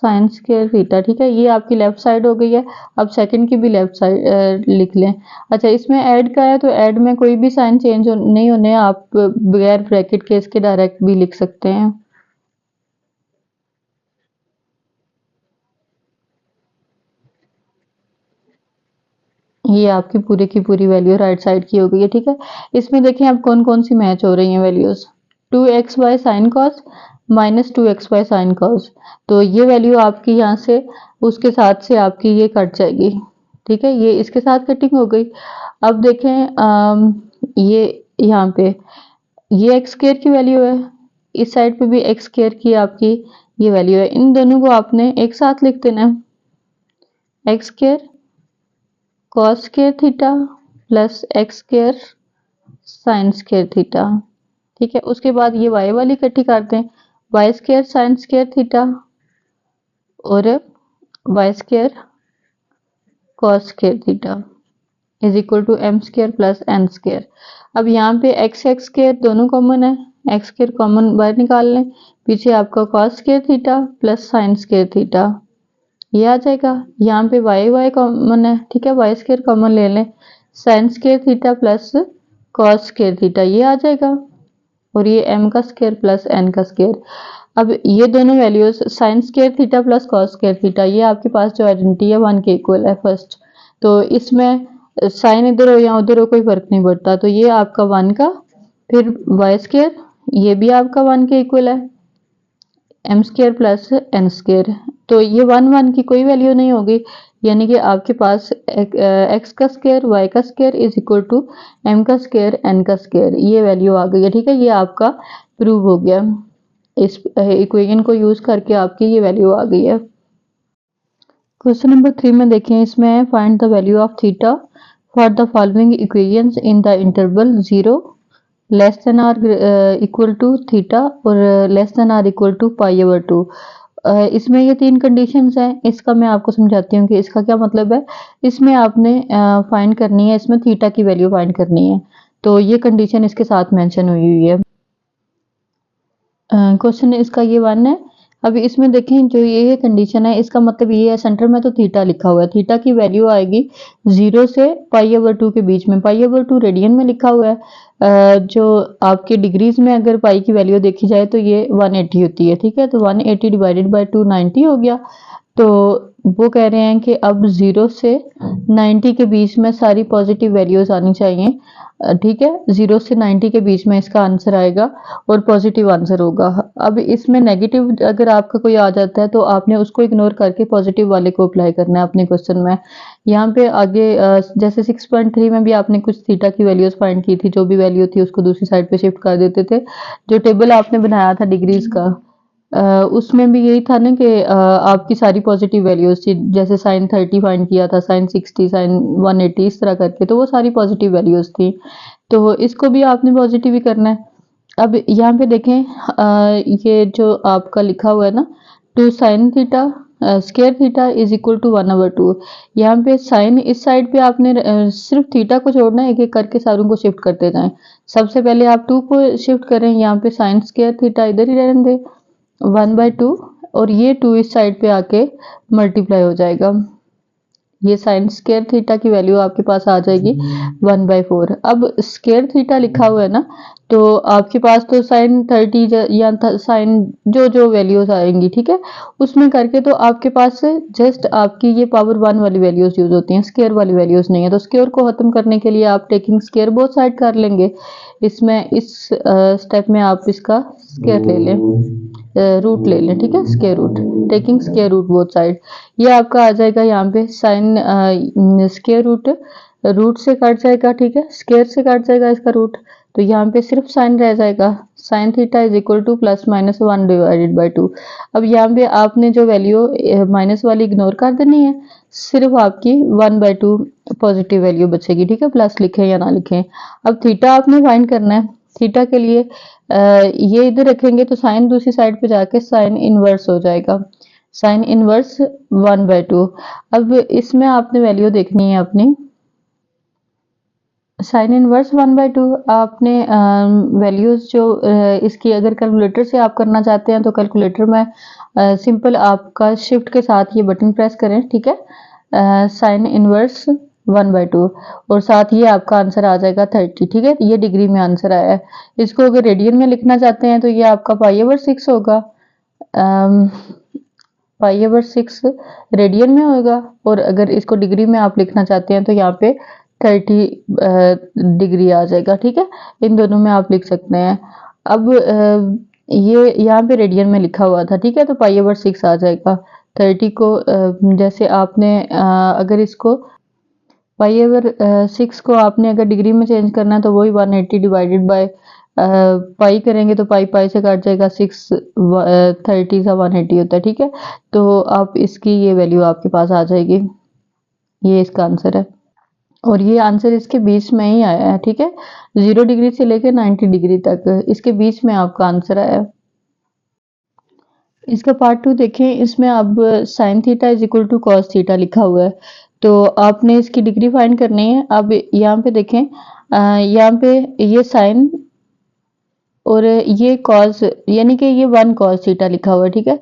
sine square theta, ठीक है, ये आपकी लेफ्ट साइड हो गई है। अब सेकंड की भी लेफ्ट साइड लिख लें। अच्छा, इसमें ऐड का है तो ऐड में कोई भी साइन चेंज नहीं होने, आप बगैर ब्रैकेट के इसके डायरेक्ट भी लिख सकते हैं। ये आपकी पूरी की पूरी वैल्यू राइट साइड की हो गई है, ठीक है। इसमें देखें अब कौन कौन सी मैच हो रही हैं values, 2xy sine cos minus 2xy sine cos, तो ये वैल्यू आपकी यहाँ से उसके साथ से आपकी ये कट जाएगी, ठीक है, ये इसके साथ कटिंग हो गई। अब देखें ये यहाँ पे ये एक्स स्क्वायर की वैल्यू है, इस साइड पे भी एक्स स्क्वायर की आपकी ये वैल्यू है, इन दोनों को आपने एक साथ लिख देना है, x square cos square theta plus x square sine square theta, ठीक है। उसके बाद ये वाई वाली इकट्ठी कर दें, y square sine square theta और y square cos square theta is equal to m square plus n square. अब यहाँ पे एक्स एक्स स्क्वायर दोनों कॉमन है, एक्स स्क्वायर कॉमन बाहर निकाल लें, पीछे आपका cos square theta plus sine square theta ये आ जाएगा। यहाँ पे वाई कॉमन है, ठीक है, वाई स्क्वायर कॉमन ले लें, sign square theta plus cos square theta ये आ जाएगा, और ये m का स्क्वायर प्लस n का स्क्वायर। अब ये दोनों values sign square theta plus cos square theta ये आपके पास जो आइडेंटिटी है 1 के इक्वल है फर्स्ट, तो इसमें साइन इधर हो या उधर हो कोई फर्क नहीं पड़ता, तो ये आपका 1 का, फिर वाई स्क्वायर ये भी आपका 1 के इक्वल है, m square plus n square, तो ये 1 की कोई वैल्यू नहीं होगी, यानी कि आपके पास एक्स का स्क्वायर वाई का square is equal to m का स्क्वायर एन का स्क्वायर ये वैल्यू आ गई है, ठीक है, ये आपका प्रूव हो गया, इस इक्वेशन को यूज करके आपकी ये वैल्यू आ गई है। क्वेश्चन नंबर 3 में देखें, इसमें find the value of theta for the following equations in the interval 0 less than or equal to theta और less than or equal to π/2। इसमें ये 3 कंडीशंस हैं, इसका मैं आपको समझाती हूँ कि इसका क्या मतलब है। इसमें आपने फाइंड करनी है, इसमें थीटा की वैल्यू फाइंड करनी है, तो ये कंडीशन इसके साथ मेंशन हुई है। क्वेश्चन इसका ये 1 है। अभी इसमें देखें जो ये कंडीशन है इसका मतलब ये है, सेंटर में तो थीटा लिखा हुआ है, थीटा की वैल्यू आएगी 0 से π/2 के बीच में, π/2 रेडियन में लिखा हुआ है, जो आपके डिग्रीज में अगर पाई की वैल्यू देखी जाए तो ये 180 होती है, ठीक है, तो 180 डिवाइडेड बाय 2 90 हो गया। तो वो कह रहे हैं कि अब 0 से 90 के बीच में सारी पॉजिटिव वैल्यूज आनी चाहिए, ठीक है, 0 से 90 के बीच में इसका आंसर आएगा और पॉजिटिव आंसर होगा। अब इसमें नेगेटिव अगर आपका कोई आ जाता है तो आपने उसको इग्नोर करके पॉजिटिव वाले को अप्लाई करना है अपने क्वेश्चन में। यहाँ पे आगे जैसे 6.3 में भी आपने कुछ थीटा की वैल्यूज फाइंड की थी, जो भी वैल्यू थी उसको दूसरी साइड पे शिफ्ट कर देते थे, जो टेबल आपने बनाया था डिग्रीज का, उसमें भी यही था ना कि आपकी सारी पॉजिटिव वैल्यूज थी, जैसे साइन 30 फाइंड किया था, साइन 60, साइन 180 इस तरह करके, तो वो सारी पॉजिटिव वैल्यूज थी, तो इसको भी आपने पॉजिटिव ही करना है। अब यहाँ पे देखें ये जो आपका लिखा हुआ है ना 2 sine theta square theta is equal to 1/2, यहाँ पे साइन इस साइड पे आपने सिर्फ थीटा को छोड़ना है, एक एक करके सारों को शिफ्ट करते जाएं। सबसे पहले आप 2 को शिफ्ट करें, यहाँ पे साइन स्क्वायर थीटा इधर ही रहने दें 1/2, और ये 2 इस साइड पे आके मल्टीप्लाई हो जाएगा, ये साइन स्क्वायर थीटा की वैल्यू आपके पास आ जाएगी 1/4। अब स्क्वायर थीटा लिखा हुआ है ना, तो आपके पास तो साइन 30 या साइन जो जो वैल्यूज आएंगी, ठीक है, उसमें करके तो आपके पास जस्ट आपकी ये पावर 1 वाली वैल्यूज यूज होती हैं, स्क्वायर वाली वैल्यूज नहीं है, तो स्क्वायर को खत्म करने के लिए आप टेकिंग स्क्वायर बोथ साइड कर लेंगे। इसमें इस स्टेप में आप इसका स्क्वायर ले लें, रूट ले लें, ठीक है, square root, taking square root both side, ये आपका आ जाएगा यहाँ पे साइन स्क्वायर रूट, रूट से कट जाएगा, ठीक है, स्क्वायर से कट जाएगा इसका रूट, तो यहाँ पे सिर्फ साइन रह जाएगा, sine theta is equal to +-1 divided by 2। अब यहाँ पे आपने जो वैल्यू माइनस वाली इग्नोर कर देनी है, सिर्फ आपकी 1/2 पॉजिटिव वैल्यू बचेगी, ठीक है, प्लस लिखें या ना लिखें। अब थीटा आपने फाइंड करना है, थीटा के लिए ये इधर रखेंगे तो साइन दूसरी साइड पे जाके साइन इनवर्स हो जाएगा, साइन इनवर्स 1/2। अब इसमें आपने वैल्यू देखनी है अपनी साइन इनवर्स 1/2, आपने वैल्यूज जो इसकी अगर कैलकुलेटर से आप करना चाहते हैं तो कैलकुलेटर में सिंपल आपका शिफ्ट के साथ ये बटन प्रेस करें, ठीक है, साइन इनवर्स 1/2, और साथ ये आपका आंसर आ जाएगा 30, ठीक है, ये डिग्री में आंसर आया है। इसको अगर रेडियन में लिखना चाहते हैं तो ये आपका π/6 होगा, π/6 रेडियन में होगा, और अगर इसको डिग्री में आप लिखना चाहते हैं तो यहाँ पे 30 डिग्री आ जाएगा, ठीक है, इन दोनों में आप लिख सकते हैं। अब ये यहाँ पे रेडियन में लिखा हुआ था, ठीक है, तो π/6 आ जाएगा। 30 को जैसे आपने अगर इसको π/6 को आपने अगर डिग्री में चेंज करना है तो वही 180 डिवाइडेड बाय पाई करेंगे तो पाई पाई से काट जाएगा, 6 30 सा 180 होता है, ठीक है, तो आप इसकी ये वैल्यू आपके पास आ जाएगी, ये इसका आंसर है, और ये आंसर इसके बीच में ही आया है, ठीक है, 0 डिग्री से लेकर 90 डिग्री तक इसके बीच में आपका आंसर आया है। इसका पार्ट 2 देखें, इसमें अब sine theta is equal to cos theta लिखा हुआ है, तो आपने इसकी डिग्री फाइंड करनी है। अब यहाँ पे देखें, यहाँ पे ये साइन और ये कॉस यानी कि ये 1 कॉस थीटा लिखा हुआ है, ठीक है।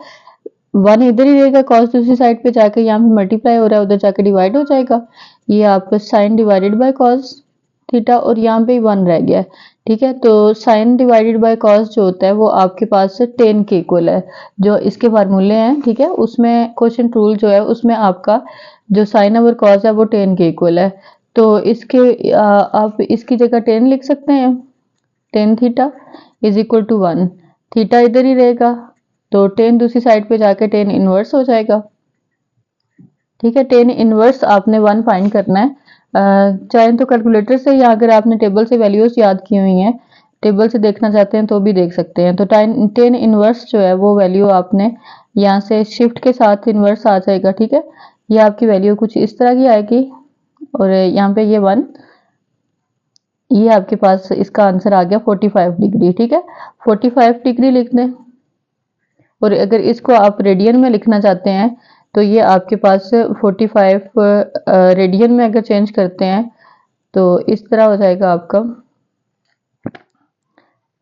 1 इधर ही रहेगा, कॉस दूसरी साइड पे जाके यहाँ पे मल्टीप्लाई हो रहा है, उधर जाके डिवाइड हो जाएगा। ये आपका sine divided by cos theta और यहाँ पे 1 रह गया है, ठीक है। तो साइन डिवाइडेड बाय कॉस जो होता है वो आपके पास tan के इक्वल है, जो इसके फार्मूले हैं, ठीक है। उसमें क्वेश्चन रूल जो है उसमें आपका जो साइन ओवर कॉस है वो tan के इक्वल है। तो इसके आप इसकी जगह tan लिख सकते हैं, tan theta is equal to 1, theta इधर ही रहेगा तो tan दूसरी साइड पे जाके tan इनवर्स हो जाएगा, ठीक है। tan इनवर्स आपने 1 फाइंड करना है, चाहे तो कैलकुलेटर से या अगर आपने टेबल से वैल्यूज याद की हुई हैं, टेबल से देखना चाहते हैं तो भी देख सकते हैं। तो tan इनवर्स जो है वो वैल्यू आपने यहाँ से शिफ्ट के साथ इनवर्स आ जाएगा, ठीक है। ये आपकी वैल्यू कुछ इस तरह की आएगी और यहाँ पे ये 1, ये आपके पास इसका आंसर आ गया 45 डिग्री, ठीक है। 45 डिग्री लिख दें और अगर इसको आप रेडियन में लिखना चाहते हैं तो ये आपके पास 45 रेडियन में अगर चेंज करते हैं तो इस तरह हो जाएगा आपका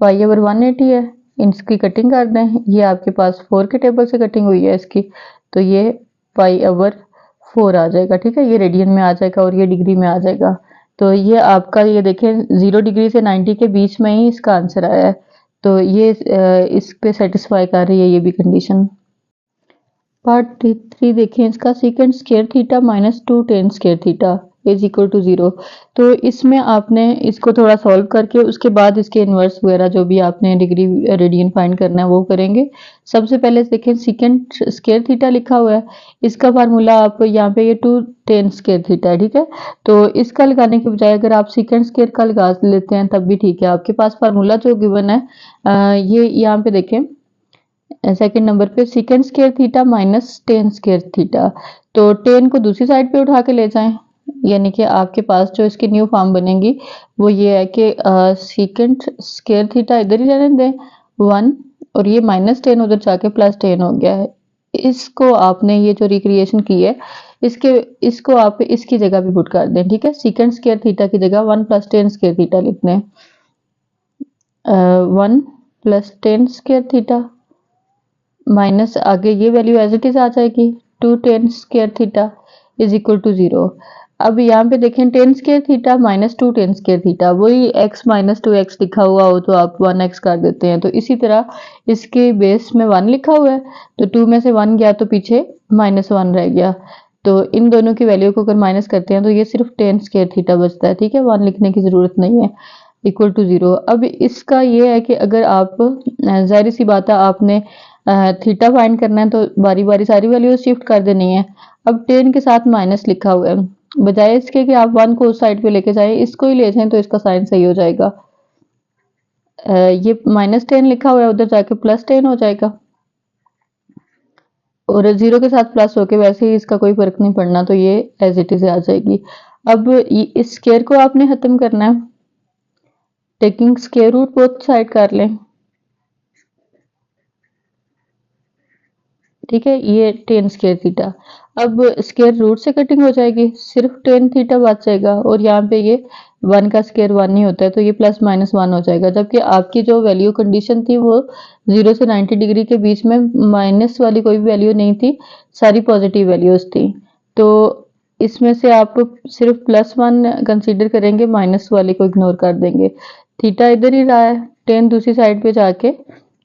पाई ओवर 180 है। इसकी कटिंग कर दें, ये आपके पास 4 के टेबल से कटिंग हुई है इसकी, तो ये पाई ओवर 4 आ जाएगा, ठीक है। ये रेडियन में आ जाएगा और ये डिग्री में आ जाएगा। तो ये आपका ये देखें 0 डिग्री से 90 के बीच में ही इसका आंसर आया है, तो ये इस पे सेटिस्फाई कर रही है ये भी कंडीशन। पार्ट 3 देखें इसका, secant square theta minus 2 tan square theta is equal to 0। तो इसमें आपने इसको थोड़ा सॉल्व करके उसके बाद इसके इनवर्स वगैरह जो भी आपने डिग्री रेडियन फाइंड करना है वो करेंगे। सबसे पहले देखें सीकेंट स्क्वायर थीटा लिखा हुआ है, इसका फार्मूला आप यहाँ पे ये 2 tan स्क्वायर थीटा है, ठीक है। तो इसका लगाने के बजाय अगर आप सीकेंट स्क्वायर का लगा लेते हैं तब भी ठीक है। आपके पास फार्मूला जो गिवन है ये यहाँ पे देखें सेकंड नंबर पे secant square theta minus tan square theta, तो tan को दूसरी साइड पे उठा के ले जाएं, यानी कि आपके पास जो इसकी न्यू फॉर्म बनेगी वो ये है कि सीकेंट स्क्वायर थीटा इधर ही रहने दें 1 और ये माइनस tan उधर जाके प्लस tan हो गया है। इसको आपने ये जो रिक्रिएशन की है इसको आप इसकी जगह भी पुट कर दें, ठीक है। सीकेंट स्क्वायर थीटा की जगह 1 प्लस tan स्क्वायर थीटा लिख दें, 1 plus tan square theta minus आगे ये वैल्यू एज इट इज आ जाएगी 2 tan square theta is equal to 0। अब यहाँ पे देखें tan square theta minus 2 tan square theta, वही x माइनस 2x लिखा हुआ हो तो आप 1x कर देते हैं। तो इसी तरह इसके बेस में 1 लिखा हुआ है तो 2 में से 1 गया तो पीछे माइनस 1 रह गया, तो इन दोनों की वैल्यू को अगर माइनस करते हैं तो ये सिर्फ tan स्क्वायर थीटा बचता है, ठीक है। 1 लिखने की जरूरत नहीं है, इक्वल टू 0। अब इसका ये है कि अगर आप जाहिर सी बात है आपने थीटा फाइंड करना है तो बारी बारी सारी वैल्यूज शिफ्ट कर देनी है। अब tan के साथ माइनस लिखा हुआ है, बजाय इसके कि आप 1 को उस साइड पे लेके जाएं इसको ही ले जाएं तो इसका साइन सही हो जाएगा। ये माइनस tan लिखा हुआ है उधर जाके प्लस tan हो जाएगा और 0 के साथ प्लस होके वैसे ही इसका कोई फर्क नहीं पड़ना, तो ये एज इट इज आ जाएगी। अब इस स्क्वायर को आपने खत्म करना है, taking square root both side कर लें, ठीक है। ये tan स्क्वायर थीटा, अब स्क्वायर रूट से कटिंग हो जाएगी, सिर्फ tan थीटा बच जाएगा और यहाँ पे ये 1 का स्क्वायर 1 ही होता है तो ये प्लस माइनस 1 हो जाएगा, जबकि आपकी जो वैल्यू कंडीशन थी वो 0 से 90 डिग्री के बीच में माइनस वाली कोई भी वैल्यू नहीं थी, सारी पॉजिटिव वैल्यूज थी। तो इसमें से आप सिर्फ प्लस 1 कंसीडर करेंगे, माइनस वाले को इग्नोर कर देंगे। थीटा इधर ही रहा है, tan दूसरी साइड पे जाके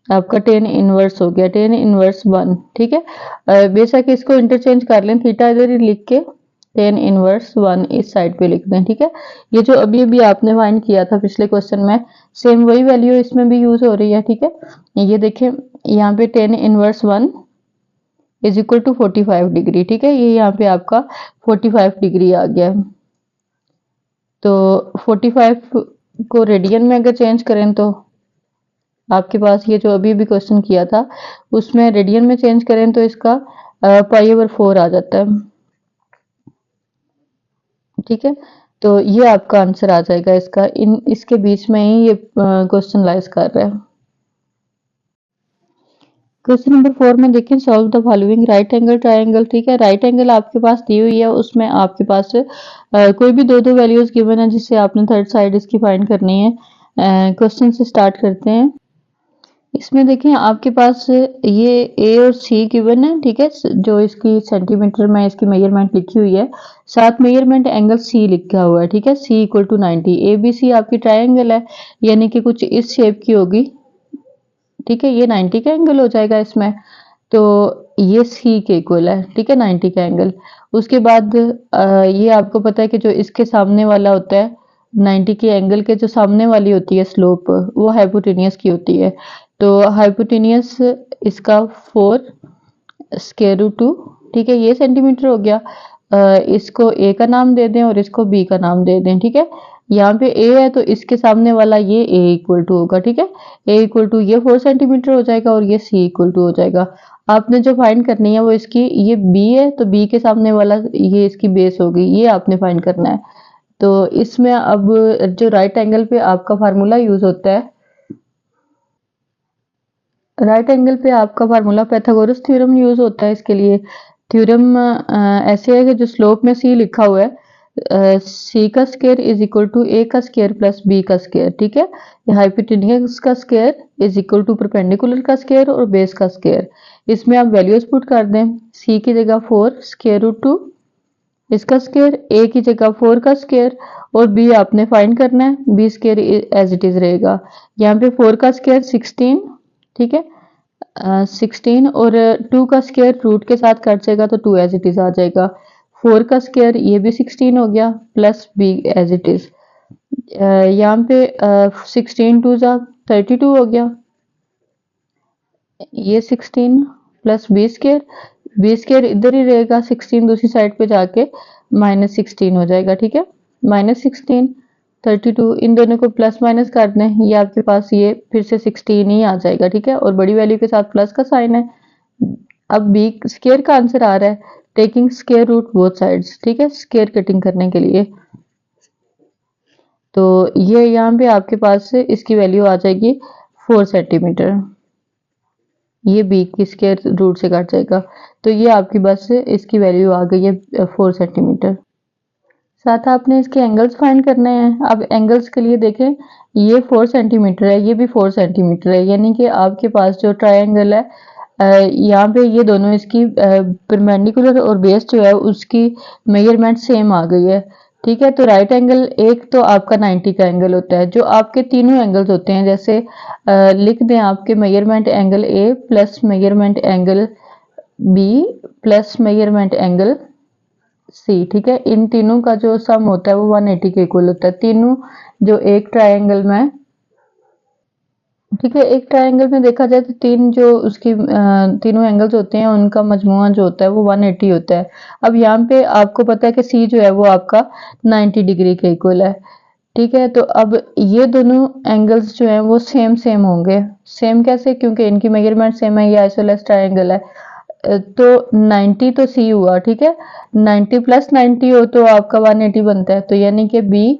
आपका tan इनवर्स हो गया, tan इनवर्स 1, ठीक है। बेशक इसको इंटरचेंज कर लें, थीटा इधर ही लिख के tan इनवर्स 1 इस साइड पे लिख दें, ठीक है। ये जो अभी अभी आपने फाइंड किया था पिछले क्वेश्चन में सेम वही वैल्यू इसमें भी यूज हो रही है, ठीक है। ये देखें यहाँ पे tan inverse 1 is equal to 45 degree, ठीक है। ये यहाँ पे आपका 45 डिग्री आ गया, तो 45 को रेडियन में अगर चेंज करें तो आपके पास ये जो अभी भी क्वेश्चन किया था उसमें रेडियन में चेंज करें तो इसका पाई ओवर 4 आ जाता है, ठीक है। तो ये आपका आंसर आ जाएगा इसका, इसके बीच में ही ये क्वेश्चन लाइज कर रहा है। क्वेश्चन नंबर 4 में देखें, solve the following right angle triangle, ठीक है। राइट एंगल आपके पास दी हुई है, उसमें आपके पास कोई भी दो वैल्यूज गिवन है जिससे आपने थर्ड साइड इसकी फाइंड करनी है। क्वेश्चन से स्टार्ट करते हैं। इसमें देखें आपके पास ये ए और सी गिवन है, ठीक है, जो इसकी सेंटीमीटर में इसकी मेजरमेंट लिखी हुई है, साथ मेजरमेंट एंगल सी लिखा हुआ है, ठीक है, C equal to 90। A B C आपकी ट्रायंगल है, यानी कि कुछ इस शेप की होगी, ठीक है, ये 90 का एंगल हो जाएगा इसमें, तो ये सी के इक्वल है, ठीक है, 90 का एंगल। उसके बाद ये आपको पता है कि जो इसके सामने वाला होता है 90 के एंगल के जो सामने वाली होती है स्लोप, वो हाइपोटेनियस की होती है। तो हाइपोटेनियस इसका 4 स्क्वायर रूट 2, ठीक है, ये सेंटीमीटर हो गया। इसको ए का नाम दे दें और इसको बी का नाम दे दें, ठीक है। यहाँ पे ए है तो इसके सामने वाला ये ए इक्वल टू होगा, ठीक है, ए इक्वल टू ये 4 सेंटीमीटर हो जाएगा और ये सी इक्वल टू हो जाएगा। आपने जो फाइंड करनी है वो इसकी, ये बी है तो बी के सामने वाला ये इसकी बेस होगी, ये आपने फाइंड करना है। तो इसमें अब जो राइट एंगल पे आपका फार्मूला यूज होता है, राइट एंगल पे आपका फार्मूला पाइथागोरस थ्योरम यूज होता है इसके लिए। थ्योरम ऐसे है कि जो स्लोप में सी लिखा हुआ है, सी का square is equal to A का स्क्वायर प्लस बी का स्क्वायर, ठीक है, हाइपोटेनियस का square is equal to perpendicular का स्क्वायर और बेस का स्क्वायर। इसमें आप वैल्यूज पुट कर दें, सी की जगह 4 स्क्वायर रूट 2 इसका स्क्वायर, ए की जगह 4 का स्क्वायर और बी आपने फाइंड करना है, b square as it is रहेगा। यहाँ पे 4 का स्क्वायर 16, ठीक है, 16 और 2 का स्क्वायर रूट के साथ कट जाएगा तो 2 एज इट इज आ जाएगा। 4 का स्क्वायर ये भी 16 हो गया plus b as it is. यहाँ पे 16 टू जा 32 हो गया, ये 16 प्लस बी स्क्वायर इधर ही रहेगा, 16 दूसरी साइड पे जाके -16 हो जाएगा, ठीक है, -16 32, इन दोनों को प्लस माइनस कर दें, ये आपके पास ये फिर से 16 ही आ जाएगा, ठीक है, और बड़ी वैल्यू के साथ प्लस का साइन है। अब बी स्क्वायर का आंसर आ रहा है, taking square root both sides, ठीक है, स्क्वायर कटिंग करने के लिए। तो ये यहाँ पे आपके पास से इसकी वैल्यू आ जाएगी 4 सेंटीमीटर, ये बी की स्क्वायर रूट से कट जाएगा, तो ये आपकी बस इसकी वैल्यू आ गई है 4 सेंटीमीटर। साथ आपने इसके एंगल्स फाइंड करने हैं। अब एंगल्स के लिए देखें, ये 4 सेंटीमीटर है, ये भी 4 सेंटीमीटर है, यानी कि आपके पास जो ट्रायंगल है, यहाँ पे ये दोनों इसकी परपेंडिकुलर और बेस जो है उसकी मेजरमेंट सेम आ गई है, ठीक है। तो राइट एंगल एक तो आपका 90 का एंगल होता है, जो आपके तीनों एंगल्स होते हैं, जैसे लिख दें आपके measurement angle a plus measurement angle b plus measurement angle c, ठीक है, इन तीनों का जो सम होता है वो 180 के इक्वल होता है, तीनों जो एक ट्रायंगल में, ठीक है, एक ट्रायंगल में देखा जाए तो तीन जो उसकी तीनों एंगल्स होते हैं उनका मजमुआ जो होता है वो 180 होता है। अब यहाँ पे आपको पता है कि सी जो है वो आपका 90 डिग्री के इक्वल है, ठीक है। तो अब ये दोनों एंगल्स जो हैं वो सेम सेम होंगे, सेम कैसे, क्योंकि इनकी मेजरमेंट सेम है, ये आइसोलेस ट्रायंगल है। तो 90 तो सी हुआ, ठीक है, 90 प्लस 90 हो तो आपका 180 बनता है, तो यानी कि बी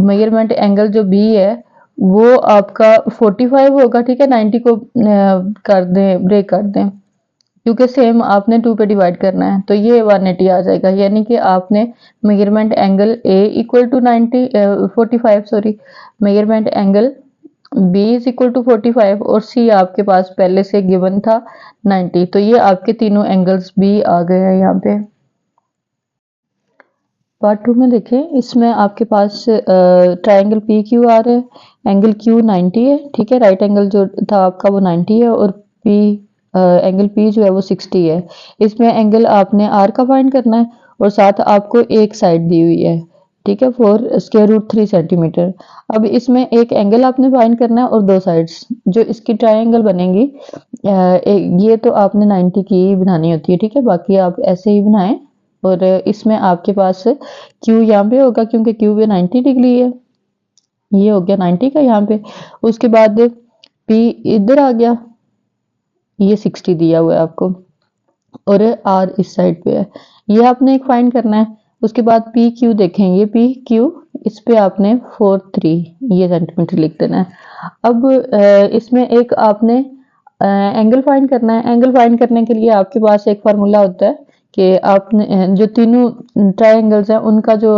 मेजरमेंट एंगल जो बी है वो आपका 45 होगा, ठीक है, 90 को कर दें, ब्रेक कर दें, क्योंकि सेम आपने 2 पे डिवाइड करना है, तो ये 180 आ जाएगा, यानी कि आपने measurement angle a equal to 90 45 sorry, measurement angle b is equal to 45 और सी आपके पास पहले से गिवन था 90, तो ये आपके तीनों एंगल्स भी आ गए हैं यहाँ पे। पार्ट 2 में देखें, इसमें आपके पास ट्रायंगल पी क्यू आर है, एंगल क्यू 90 है, ठीक है, राइट एंगल जो था आपका वो 90 है और पी एंगल पी जो है वो 60 है। इसमें एंगल आपने आर का फाइंड करना है और साथ आपको एक साइड दी हुई है, ठीक है, 4 स्क्वायर रूट 3 सेंटीमीटर। अब इसमें एक एंगल आपने फाइंड करना है और दो साइड्स जो इसकी ट्रायंगल बनेंगी, ये तो आपने 90 की ही बनानी होती है, ठीक है, बाकी आप ऐसे ही बनाएं। और इसमें आपके पास क्यू यहाँ पे होगा क्योंकि क्यू पे 90 डिग्री है, ये हो गया 90 का यहाँ पे। उसके बाद पी इधर आ गया, ये 60 दिया हुआ है आपको और आर इस साइड पे है, ये आपने एक फाइंड करना है। उसके बाद पी क्यू देखें, ये पी क्यू, इस पे आपने 43 ये सेंटीमीटर लिख देना है। अब इसमें एक आपने एंगल फाइंड करना है। एंगल फाइंड करने के लिए आपके पास एक फार्मूला होता है कि आपने जो तीनों ट्रायंगल्स हैं उनका जो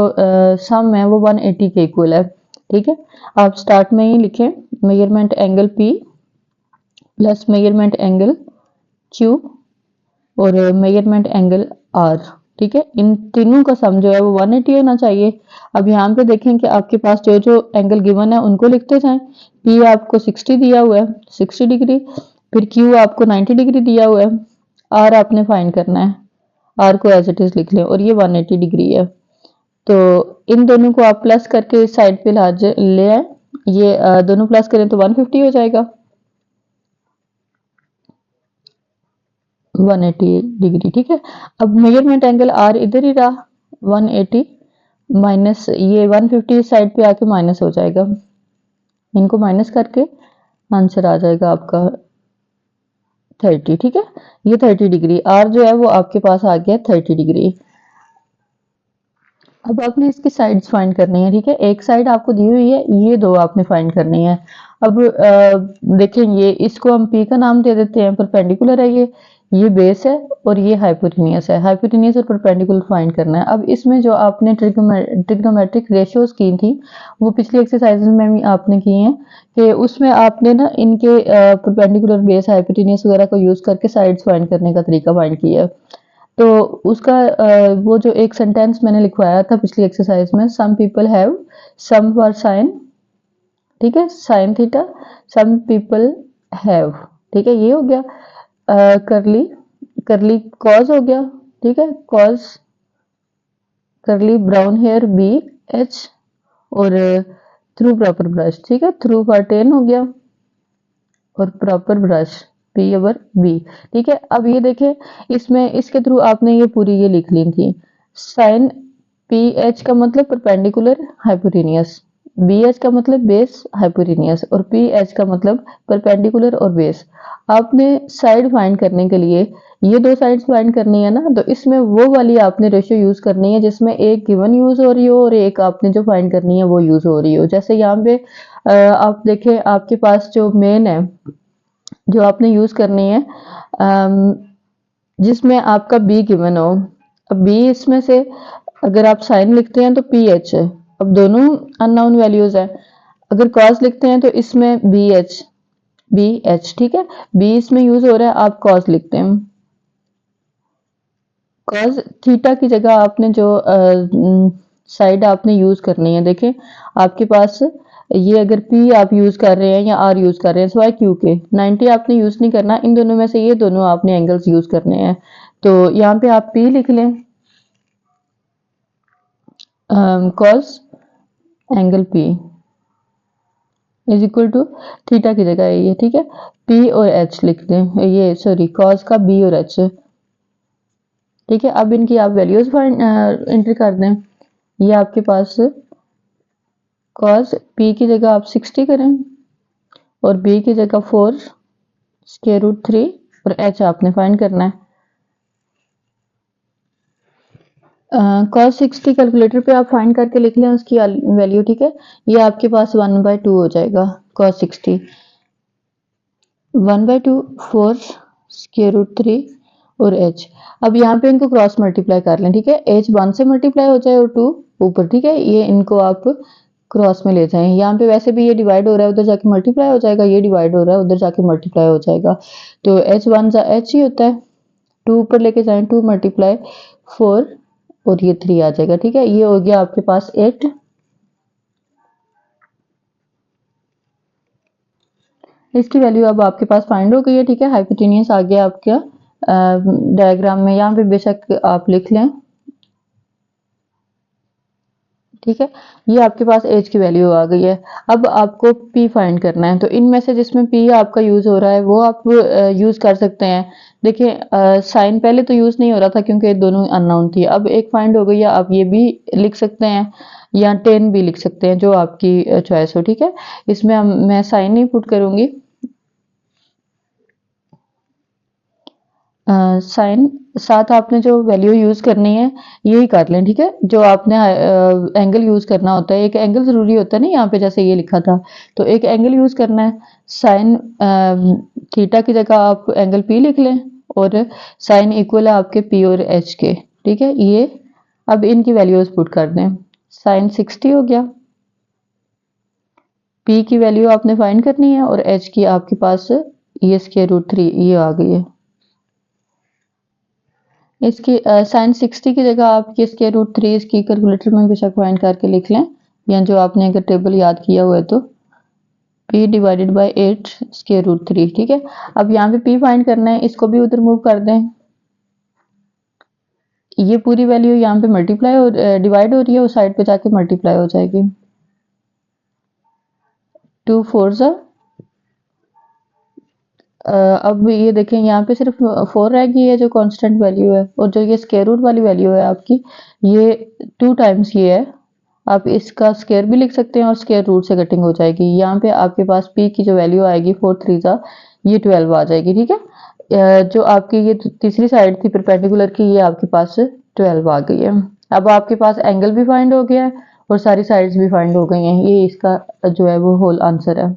सम है वो 180 के इक्वल है, ठीक है। आप स्टार्ट में ही लिखें measurement angle P plus measurement angle Q और मेजरमेंट एंगल R, ठीक है। इन तीनों का सम जो है वो 180 होना चाहिए। अब यहाँ पे देखें कि आपके पास जो जो एंगल गिवन है उनको लिखते जाएं। P आपको 60 दिया हुआ है, 60 डिग्री, फिर Q आपको 90 डिग्री दिया हुआ है, R आपने फाइंड करना है, R को एज इट इज लिख लें और ये 180 डिग्री है। तो इन दोनों को आप प्लस करके इस साइड पे ले आए, ये दोनों प्लस करें तो 150 हो जाएगा, 180 डिग्री, ठीक है। अब मेजरमेंट एंगल आर इधर ही रहा, 180 माइनस ये 150 इस साइड पे आके माइनस हो जाएगा, इनको माइनस करके आंसर आ जाएगा आपका 30, ठीक है। ये 30 डिग्री, आर जो है वो आपके पास आ गया 30 डिग्री। अब आपने इसकी साइड्स फाइंड करनी है, ठीक है। एक साइड आपको दी हुई है, ये दो आपने फाइंड करनी है। अब देखें, ये इसको हम पी का नाम दे देते हैं, परपेंडिकुलर है ये बेस है और ये हाइपोटेनियस है। हाइपोटेनियस और परपेंडिकुलर फाइंड करना है। अब इसमें जो आपने ट्रिग्नोमेट्रिक रेशियोज की थी वो पिछली एक्सरसाइज में भी आपने की हैं, कि उसमें आपने ना इनके परपेंडिकुलर बेस हाइपोटेनियस वगैरह को यूज करके साइड्स फाइंड करने का तरीका फाइंड किया है। तो उसका वो जो एक सेंटेंस मैंने लिखवाया था पिछली एक्सरसाइज में, some people have some for sine, ठीक है, sine theta, some people have, ठीक है, ये हो गया। करली करली कॉज हो गया, ठीक है, cos curly brown hair b h, और थ्रू प्रॉपर ब्रश, ठीक है, थ्रू फॉर 10 हो गया और proper brush p over b, ठीक है। अब ये देखें, इसमें इसके थ्रू आपने ये पूरी ये लिख ली थी, साइन पी एच का मतलब परपेंडिकुलर हाइपोटेनियस, बी एच का मतलब बेस हाइपोटेनियस और पी एच का मतलब परपेंडिकुलर और बेस। आपने साइड फाइंड करने के लिए ये दो साइड्स फाइंड करनी है ना, तो इसमें वो वाली आपने रेशियो यूज करनी है जिसमें एक गिवन यूज हो रही हो और एक आपने जो फाइंड करनी है वो यूज हो रही हो। जैसे यहाँ पे आप देखें, आपके पास जो मेन है जो आपने यूज करनी है, जिसमें आपका बी गिवन हो। अब बी इसमें से अगर आप साइन लिखते हैं तो पी एच है, अब दोनों अननोन वैल्यूज है। अगर कॉस लिखते हैं तो इसमें बी एच, ठीक है, बी इसमें यूज हो रहा है, आप कॉस लिखते हैं। कॉस थीटा की जगह आपने जो साइड आपने यूज करनी है, देखें आपके पास ये अगर P आप यूज कर रहे हैं या R यूज कर रहे हैं सिवाय Q के, 90 आपने यूज नहीं करना, इन दोनों में से ये दोनों आपने एंगल्स यूज करने हैं। तो यहाँ पे आप P लिख लें, cos angle P is equal to theta की जगह है ये, ठीक है, P और H लिख दें, ये सॉरी कॉस का B और H, ठीक है। अब इनकी आप वैल्यूज एंट्री कर दें, ये आपके पास कॉस P की जगह आप 60 करें और B की जगह 4 स्क्वायर रूट 3 और H आपने फाइंड करना है। कॉस 60 कैलकुलेटर पे आप फाइंड करके लिख लें उसकी वैल्यू, ठीक है। ये आपके पास 1/2 हो जाएगा, कॉस 60 1/2 4 स्क्वायर रूट 3 और H। अब यहाँ पे इनको क्रॉस मल्टीप्लाई कर लें, ठीक है, H 1 से मल्टीप्लाई हो जाए और 2 ऊपर, ठीक है, ये इनको आप क्रॉस में ले जाएं। यहाँ पे वैसे भी ये डिवाइड हो रहा है, उधर जाके मल्टीप्लाई हो जाएगा, ये डिवाइड हो रहा है, उधर जाके मल्टीप्लाई हो जाएगा। तो H1 जा H ही होता है, 2 ऊपर लेके जाएं, 2 मल्टीप्लाई 4 और ये 3 आ जाएगा, ठीक है। ये हो गया आपके पास 8। इसकी वैल्यू अब आपके पास फाइंड हो गई है, ठीक है। हाइपोटेनियस आ गया आपका डायग्राम में, यहाँ पे बेशक आप लिख लें, ठीक है। ये आपके पास एज की वैल्यू आ गई है। अब आपको पी फाइंड करना है, तो इनमें से जिसमें पी आपका यूज हो रहा है वो आप यूज कर सकते हैं। देखिए साइन पहले तो यूज नहीं हो रहा था क्योंकि दोनों अननोन थी, अब एक फाइंड हो गई है, आप ये भी लिख सकते हैं या 10 भी लिख सकते हैं, जो आपकी चॉइस हो, ठीक है। इसमें मैं साइन नहीं पुट करूंगी, साइन साथ आपने जो वैल्यू यूज करनी है यही कर लें, ठीक है। जो आपने एंगल यूज करना होता है, एक एंगल जरूरी होता है ना, यहाँ पे जैसे ये लिखा था, तो एक एंगल यूज करना है। साइन थीटा की जगह आप एंगल पी लिख लें और साइन इक्वल है आपके पी और एच के, ठीक है। ये अब इनकी वैल्यूज पुट कर दें, साइन 60 हो गया, पी की वैल्यू आपने फाइंड करनी है और एच की आपके पास ये स्क्वायर रूट 3 ये आ गई है। इसकी साइन 60 की जगह आप ये स्क्वायर रूट 3 इसकी कैलकुलेटर में बेशक फाइंड करके लिख लें, या जो आपने अगर टेबल याद किया हुआ है तो p divided by 8 square root 3। ठीक है, अब यहाँ पे p फाइंड करना है, इसको भी उधर मूव कर दें। ये पूरी वैल्यू यहाँ पे मल्टीप्लाई और डिवाइड हो रही है, उस साइड पे जाके मल्टीप्लाई हो जाएगी। 2 4 ज़ा अब ये देखें यहाँ पे सिर्फ 4 रह गई है जो कांस्टेंट वैल्यू है, और जो ये स्क्वायर रूट वाली वैल्यू है आपकी, ये 2 टाइम्स ये है। आप इसका स्क्वायर भी लिख सकते हैं और स्क्वायर रूट से कटिंग हो जाएगी। यहाँ पे आपके पास p की जो वैल्यू आएगी 4 3 ज़ा ये 12 आ जाएगी। ठीक है, जो आपकी ये तीसरी साइड थी परपेंडिकुलर की, ये आपके पास 12 आ गई है। अब आपके पास एंगल भी फाइंड हो गया है और सारी साइड्स भी फाइंड हो गई हैं। ये इसका जो है वो होल आंसर है।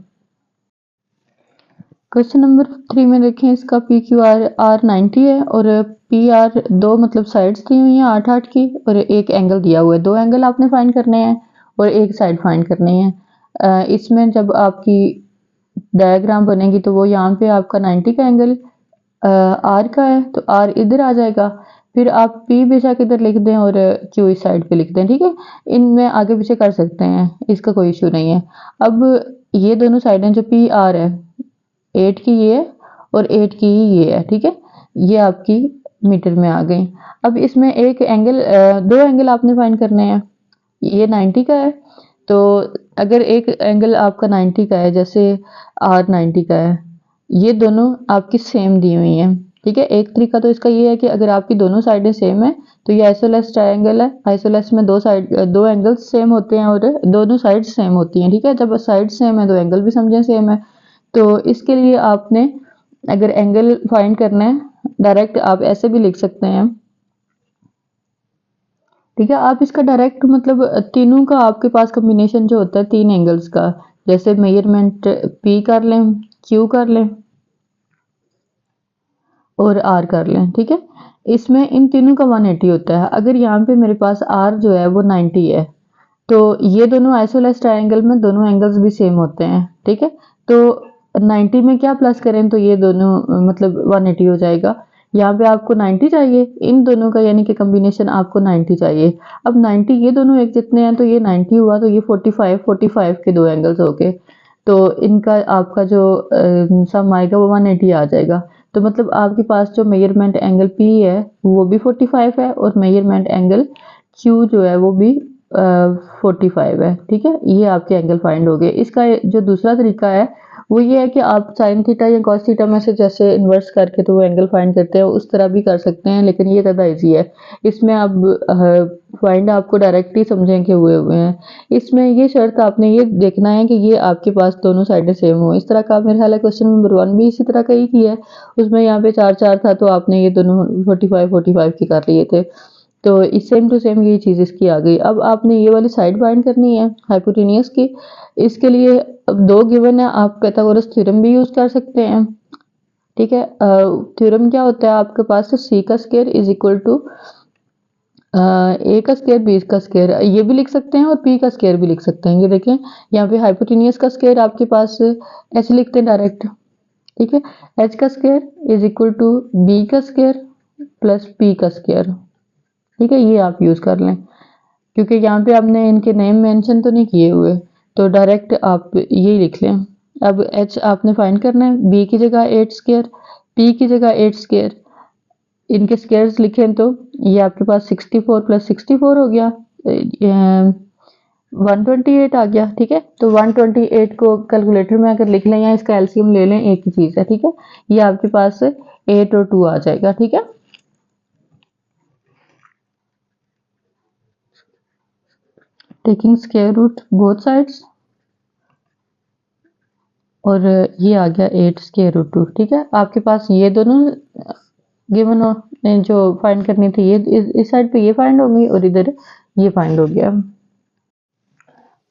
क्वेश्चन नंबर 3 में देखें, इसका पी क्यू आर 90 है और पी आर दो मतलब साइड्स दी हुई हैं 8 8 की, और एक एंगल दिया हुआ है। दो एंगल आपने फाइंड करने हैं और एक साइड फाइंड करनी है। इसमें जब आपकी डायग्राम बनेगी तो वो यहाँ पे आपका 90 का एंगल आर का है, तो आर इधर आ जाएगा। फिर आप पी बेशक इधर लिख दें और क्यू इस साइड पे लिख दें। ठीक है, इनमें आगे पीछे कर सकते हैं, इसका कोई इशू नहीं है। अब ये दोनों साइडें जो पी आर है 8 की ये है और 8 की ये है। ठीक है, ये आपकी मीटर में आ गई। अब इसमें एक एंगल दो एंगल आपने फाइंड करने हैं। ये 90 का है, तो अगर एक एंगल आपका 90 का है, जैसे आर 90 का है, ये दोनों आपकी सेम दी हुई हैं। ठीक है, एक तरीका तो इसका ये है कि अगर आपकी दोनों साइडें सेम है तो ये आइसोलेस ट्रायंगल है। आइसोलेस में दो एंगल्स सेम होते हैं और दोनों साइड सेम होती हैं। ठीक है, जब साइड सेम है तो एंगल भी समझें सेम है। तो इसके लिए आपने अगर एंगल फाइंड करना है, डायरेक्ट आप ऐसे भी लिख सकते हैं। ठीक है, आप इसका डायरेक्ट मतलब तीनों का आपके पास कॉम्बिनेशन जो होता है तीन एंगल्स का, जैसे मेजरमेंट पी कर लें, क्यू कर लें और आर कर लें। ठीक है, इसमें इन तीनों का 180 होता है। अगर यहाँ पे मेरे पास आर जो है वो 90 है, तो ये दोनों आइसोलेस ट्रायंगल में दोनों एंगल्स भी सेम होते हैं। ठीक है, तो 90 में क्या प्लस करें तो ये दोनों मतलब 180 हो जाएगा। यहाँ पे आपको 90 चाहिए इन दोनों का, यानी कि कॉम्बिनेशन आपको 90 चाहिए। अब 90 ये दोनों एक जितने हैं तो ये 90 हुआ, तो ये 45 के दो एंगल्स हो गए, तो इनका आपका जो सम आएगा वो 180 आ जाएगा। तो मतलब आपके पास जो मेजरमेंट एंगल P है वो भी 45 है और मेजरमेंट एंगल Q जो है वो भी 45 है। ठीक है, ये आपके एंगल फाइंड हो गए। इसका जो दूसरा तरीका है वो ये है कि आप साइन थीटा या कॉस थीटा में से जैसे इन्वर्स करके तो वो एंगल फाइंड करते हैं, उस तरह भी कर सकते हैं, लेकिन ये ज़्यादा इजी है। इसमें आप फाइंड आपको डायरेक्ट ही समझें कि हुए हुए हैं। इसमें ये शर्त आपने ये देखना है कि ये आपके पास दोनों साइडें सेम हो। इस तरह का मेरे ख्याल है क्वेश्चन नंबर 1 भी इसी तरह का ही किया है। उसमें यहाँ पे 4 4 था, तो आपने ये दोनों 45 के कर लिए थे, तो इस सेम टू सेम ये चीज़ इसकी आ गई। अब आपने ये वाली साइड फाइंड करनी है हाइपोटेनियस की। इसके लिए अब दो गिवन है, आप पाइथागोरस थ्योरम भी यूज़ कर सकते हैं। ठीक है, थ्योरम क्या होता है आपके पास, सी का square is equal to A का स्क्वायर बी का स्क्वायर, ये भी लिख सकते हैं और पी का स्क्वायर भी लिख सकते हैं। ये देखें यहाँ पे हाइपोटेनियस का स्क्वायर आपके पास ऐसे लिखते हैं डायरेक्ट। ठीक है, एच का square is equal to B का स्क्वायर प्लस पी का स्क्वायर। ठीक है, ये आप यूज़ कर लें, क्योंकि यहाँ पे आपने इनके नेम मेंशन तो नहीं किए हुए, तो डायरेक्ट आप यही लिख लें। अब एच आपने फाइंड करना है, बी की जगह 8 स्क्वायर, पी की जगह 8 स्क्वायर, इनके स्क्वायर्स लिखें तो ये आपके पास 64 प्लस 64 हो गया, 128 आ गया। ठीक है, तो 128 को कैलकुलेटर में अगर लिख लें या इसका एलसीएम ले लें, एक ही चीज़ है। ठीक है, ये आपके पास 8 और 2 आ जाएगा। ठीक है, taking square root both sides, और ये आ गया 8 स्क्वायर रूट 2। ठीक है, आपके पास ये दोनों गिवन ने जो फाइंड करनी थी, ये इस साइड पे ये फाइंड हो गई और इधर ये फाइंड हो गया।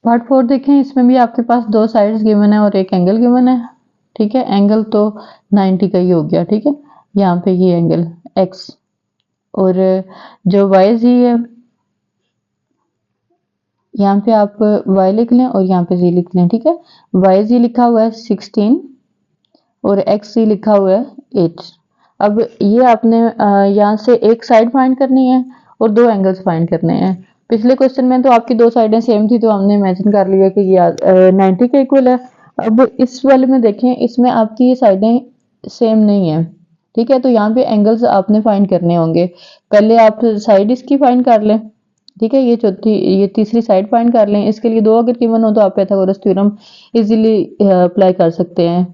पार्ट 4 देखें, इसमें भी आपके पास दो साइड्स गिवन है और एक एंगल गिवन है। ठीक है, एंगल तो 90 का ही हो गया। ठीक है, यहाँ पे ये एंगल x और जो y जी है, यहाँ पे आप y लिख लें और यहाँ पे z लिख लें। ठीक है, y जी लिखा हुआ है 16 और एक्स सी लिखा हुआ है 8। अब ये आपने यहाँ से एक साइड फाइंड करनी है और दो एंगल्स फाइंड करने हैं। पिछले क्वेश्चन में तो आपकी दो साइडें सेम थी, तो हमने इमेजिन कर लिया कि ये 90 के इक्वल है। अब इस वाले में देखें, इसमें आपकी ये साइडें सेम नहीं है, ठीक है। तो यहाँ पे एंगल्स आपने फाइंड करने होंगे। पहले आप साइड इसकी फाइंड कर लें, ठीक है। ये तीसरी साइड फाइंड कर लें। इसके लिए दो अगर गिवन हो तो आप पाइथागोरस थ्योरम इजीली अप्लाई कर सकते हैं।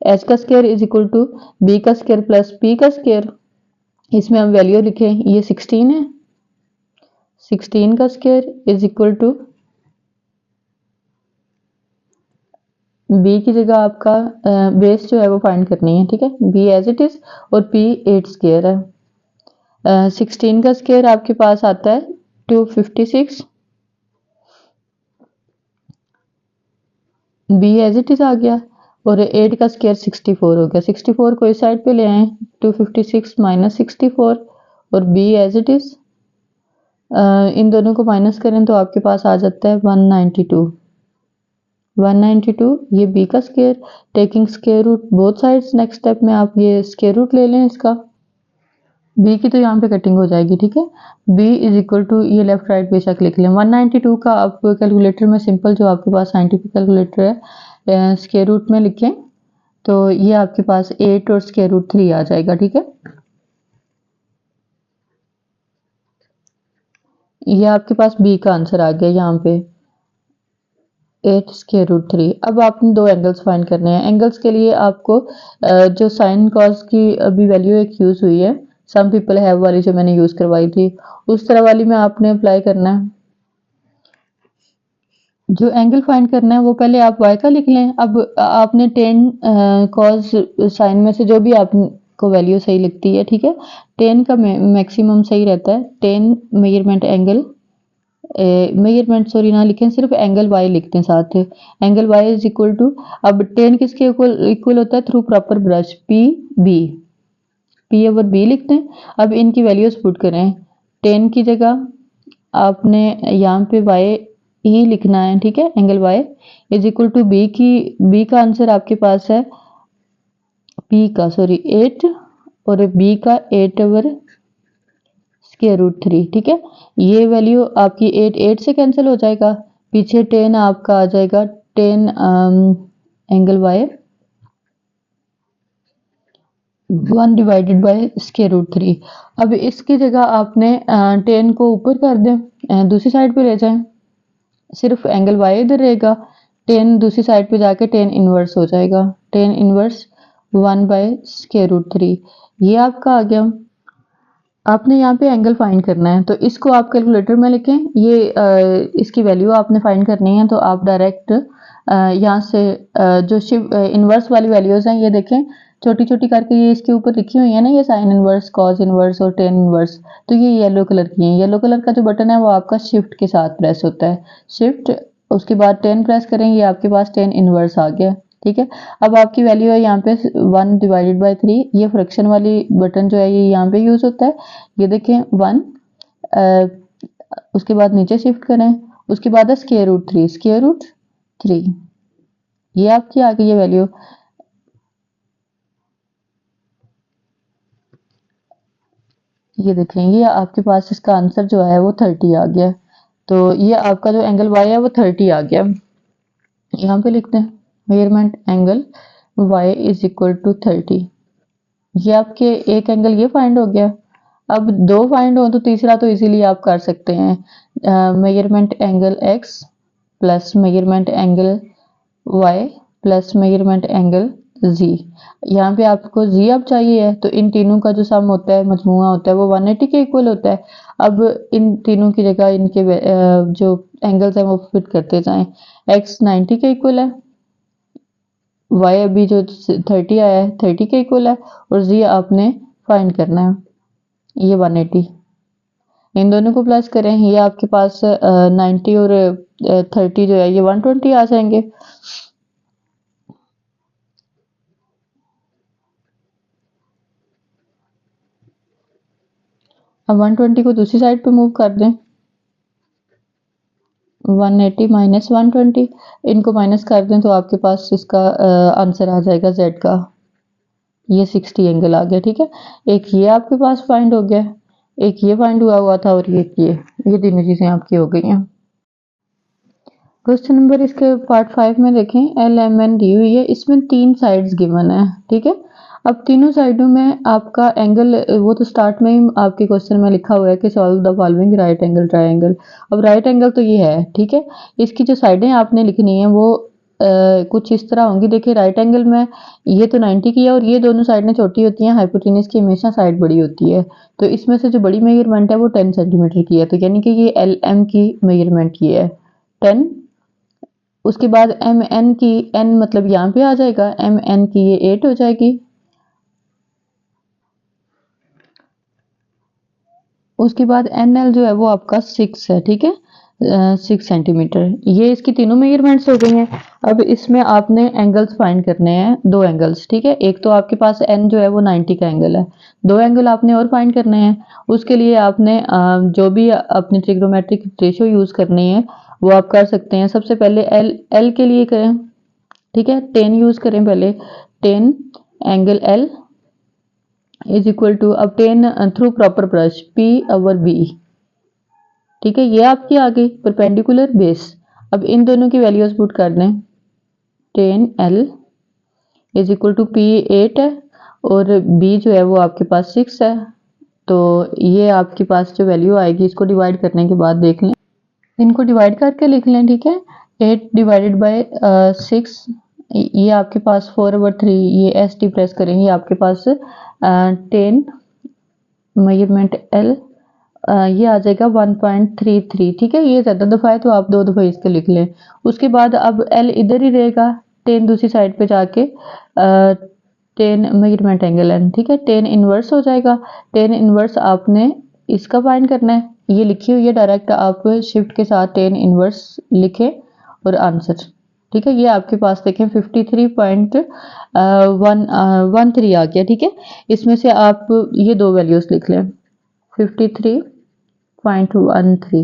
एच का square is equal to B का स्क्वायर प्लस पी का स्क्वायर। इसमें हम वैल्यू लिखें, ये 16 है। 16 का square is equal to b की जगह आपका बेस जो है वो फाइंड करनी है, ठीक है। बी एज इट इज और पी 8 स्क्वायर है। 16 का स्क्वायर आपके पास आता है 256। बी एज इट इज आ गया और 8 का स्क्वायर 64 हो गया। 64 को इस साइड पे ले आए, 256 माइनस 64 और बी एज इट इज। इन दोनों को माइनस करें तो आपके पास आ जाता है 192। 192 ये बी का square, taking square root both sides. Next step में आप ये स्क्वायर रूट ले लें इसका। बी की तो यहाँ पे कटिंग हो जाएगी, ठीक है। बी इज इक्वल टू, ये लेफ्ट राइट बेशक लिख लें। 192 का आप कैलकुलेटर में सिंपल जो आपके पास साइंटिफिक कैलकुलेटर है स्क्वायर रूट में लिखें तो ये आपके पास 8 और स्क्वायर रूट 3 आ जाएगा, ठीक है। ये आपके पास बी का आंसर आ गया यहाँ पे 8 स्क्वायर रूट 3। अब आपने दो एंगल्स फाइंड करने हैं। एंगल्स के लिए आपको जो साइन कॉस की अभी वैल्यू एक यूज हुई है, सम पीपल हैव वाली जो मैंने यूज करवाई थी, उस तरह वाली में आपने अप्लाई करना है। जो एंगल फाइंड करना है वो पहले आप y का लिख लें। अब आपने 10 कॉस साइन में से जो भी आपको वैल्यू सही लगती है, ठीक है। 10 का मैक्सिमम सही रहता है। 10 मेजरमेंट एंगल, मेजरमेंट सॉरी ना लिखें, सिर्फ एंगल y लिखते हैं साथ। Angle y is equal to, अब 10 किसके इक्वल होता है? Through proper brush P B, P over B लिखते हैं। अब इनकी वैल्यूज पुट करें। 10 की जगह आपने यहाँ पे y ही लिखना है, ठीक है। Angle y is equal to B का आंसर आपके पास है p का 8 और b का 8 ओवर स्क्वायर रूट 3, ठीक है। ये वैल्यू आपकी 8 से कैंसिल हो जाएगा, पीछे 10 आपका आ जाएगा 10 angle y 1 divided by square root 3। अब इसकी जगह आपने 10 को ऊपर कर दें, दूसरी साइड पे ले जाएं, सिर्फ एंगल y इधर रहेगा। 10 दूसरी साइड पे जाके 10 इनवर्स हो जाएगा, 10 इनवर्स 1 बाय स्क्वायर रूट 3। ये आपका आ गया। आपने यहाँ पे एंगल फाइंड करना है तो इसको आप कैलकुलेटर में लिखें। ये इसकी वैल्यू आपने फाइंड करनी है तो आप डायरेक्ट यहाँ से जो इनवर्स वाली वैल्यूज हैं ये देखें, छोटी छोटी करके ये इसके ऊपर लिखी हुई है ना, ये साइन इनवर्स, कॉस इनवर्स और टेन इनवर्स। तो ये येलो कलर की है। येलो कलर का जो बटन है वो आपका शिफ्ट के साथ प्रेस होता है, शिफ्ट, उसके बाद 10 प्रेस करें, ये आपके पास 10 इनवर्स आ गया, ठीक है। अब आपकी वैल्यू है यहाँ पे 1 डिवाइडेड बाय 3। ये फ्रैक्शन वाली बटन जो है ये यहाँ पे यूज होता है। ये देखें 1, उसके बाद नीचे शिफ्ट करें, उसके बाद है स्क्वायर रूट 3, स्क्वायर रूट 3, ये आपकी आ गई ये वैल्यू। ये देखें ये आपके पास इसका आंसर जो है वो 30 आ गया। तो ये आपका जो एंगल y है वो 30 आ गया। यहाँ पे लिखते हैं measurement angle y is equal to 30। ये आपके एक एंगल ये फाइंड हो गया। अब दो फाइंड हो तो तीसरा तो इजीली आप कर सकते हैं। Measurement angle x plus measurement angle y plus measurement angle z। यहाँ पे आपको z अब चाहिए है तो इन तीनों का जो सम होता है, मजमुआ होता है, वो 180 के इक्वल होता है। अब इन तीनों की जगह इनके जो एंगल्स हैं वो फिट करते जाएं। x 90 के इक्वल है, y अभी जो 30 आया है 30 के इक्वल है और z आपने फाइंड करना है ये 180। इन दोनों को प्लस करें, ये आपके पास 90 और 30 जो है ये 120 आ जाएंगे। अब 120 को दूसरी साइड पे मूव कर दें, 180 माइनस 120, इनको माइनस कर दें तो आपके पास इसका आंसर आ जाएगा z का ये 60 एंगल आ गया, ठीक है। एक ये आपके पास फाइंड हो गया, एक ये फाइंड हुआ था और ये तीनों चीजें आपकी हो गई हैं। क्वेश्चन नंबर इसके पार्ट 5 में देखें, एल एम एन दी हुई है, इसमें 3 साइड्स गिवन है, ठीक है। अब तीनों साइडों में आपका एंगल, वो तो स्टार्ट में ही आपके क्वेश्चन में लिखा हुआ है कि solve the following right angle triangle. अब राइट एंगल तो ये है, ठीक है। इसकी जो साइडें आपने लिखनी है वो कुछ इस तरह होंगी। देखिए राइट एंगल में ये तो 90 की है और ये दोनों साइडें छोटी होती हैं, हाइपोटेन्यूज की हमेशा साइड बड़ी होती है। तो इसमें से जो बड़ी मेजरमेंट है वो 10 सेंटीमीटर की है, तो यानी कि ये एल एम की मेजरमेंट की है 10। उसके बाद एम एन की, एन मतलब यहाँ पे आ जाएगा, एम एन की ये 8 हो जाएगी। उसके बाद एन एल जो है वो आपका 6 है, ठीक है, 6 सेंटीमीटर। ये इसकी तीनों मेजरमेंट्स हो गई हैं। अब इसमें आपने एंगल्स फाइंड करने हैं, 2 एंगल्स, ठीक है। एक तो आपके पास एन जो है वो 90 का एंगल है, 2 एंगल आपने और फाइंड करने हैं। उसके लिए आपने जो भी अपनी ट्रिग्नोमेट्रिक रेशियो यूज करनी है वो आप कर सकते हैं। सबसे पहले एल एल के लिए करें, ठीक है, 10 यूज करें पहले, 10 angle L is equal to obtain through proper brush P over B, ठीक है। ये आपकी आ गई परपेंडिकुलर बेस। अब इन दोनों की वैल्यूज पुट कर दें, 10L is equal to P 8 है और B जो है वो आपके पास 6 है। तो ये आपके पास जो वैल्यू आएगी इसको डिवाइड करने के बाद देख लें, इनको डिवाइड करके लिख लें, ठीक है। 8 डिवाइडेड बाय 6, ये आपके पास 4/3, ये एस टी प्रेस करेंगे, आपके पास 10 मेजरमेंट एल, ये आ जाएगा 1.33, ठीक है। ये ज़्यादा दफ़ा है तो आप 2 दफ़ा इसके लिख लें। उसके बाद अब एल इधर ही रहेगा, 10 दूसरी साइड पे जाके 10 मेजरमेंट एंगल एन, ठीक है, 10 इनवर्स हो जाएगा। 10 इनवर्स आपने इसका फाइंड करना है, ये लिखी हुई है डायरेक्ट, आप शिफ्ट के साथ 10 इनवर्स लिखें और आंसर, ठीक है। ये आपके पास देखें 53.13 आ गया, ठीक है। इसमें से आप ये 2 वैल्यूज लिख लें, 53.13,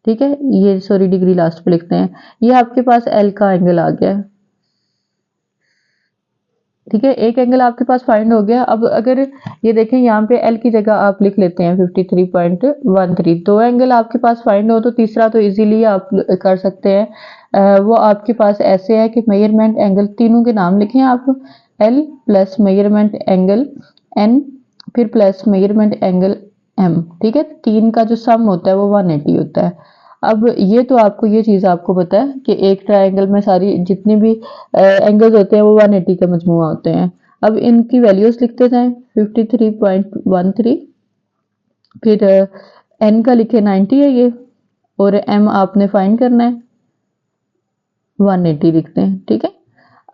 ठीक है। ये सॉरी डिग्री लास्ट पे लिखते हैं। ये आपके पास एल का एंगल आ गया, ठीक है। एक एंगल आपके पास फाइंड हो गया। अब अगर ये देखें यहाँ पे एल की जगह आप लिख लेते हैं 53.13, 2 एंगल आपके पास फाइंड हो तो तीसरा तो इजीली आप कर सकते हैं। वो आपके पास ऐसे है कि मेजरमेंट एंगल, तीनों के नाम लिखें आप, L plus measurement angle N फिर प्लस मेजरमेंट एंगल एम, ठीक है। 3 का जो सम होता है वो 180 होता है। अब ये तो आपको ये चीज़ आपको पता है कि एक ट्रायंगल में सारी जितनी भी एंगल्स होते हैं वो 180 का मजमूआ होते हैं। अब इनकी वैल्यूज लिखते जाएं, 53.13, फिर एन का लिखे 90 है ये, और एम आपने फाइंड करना है 180 लिखते हैं, ठीक है।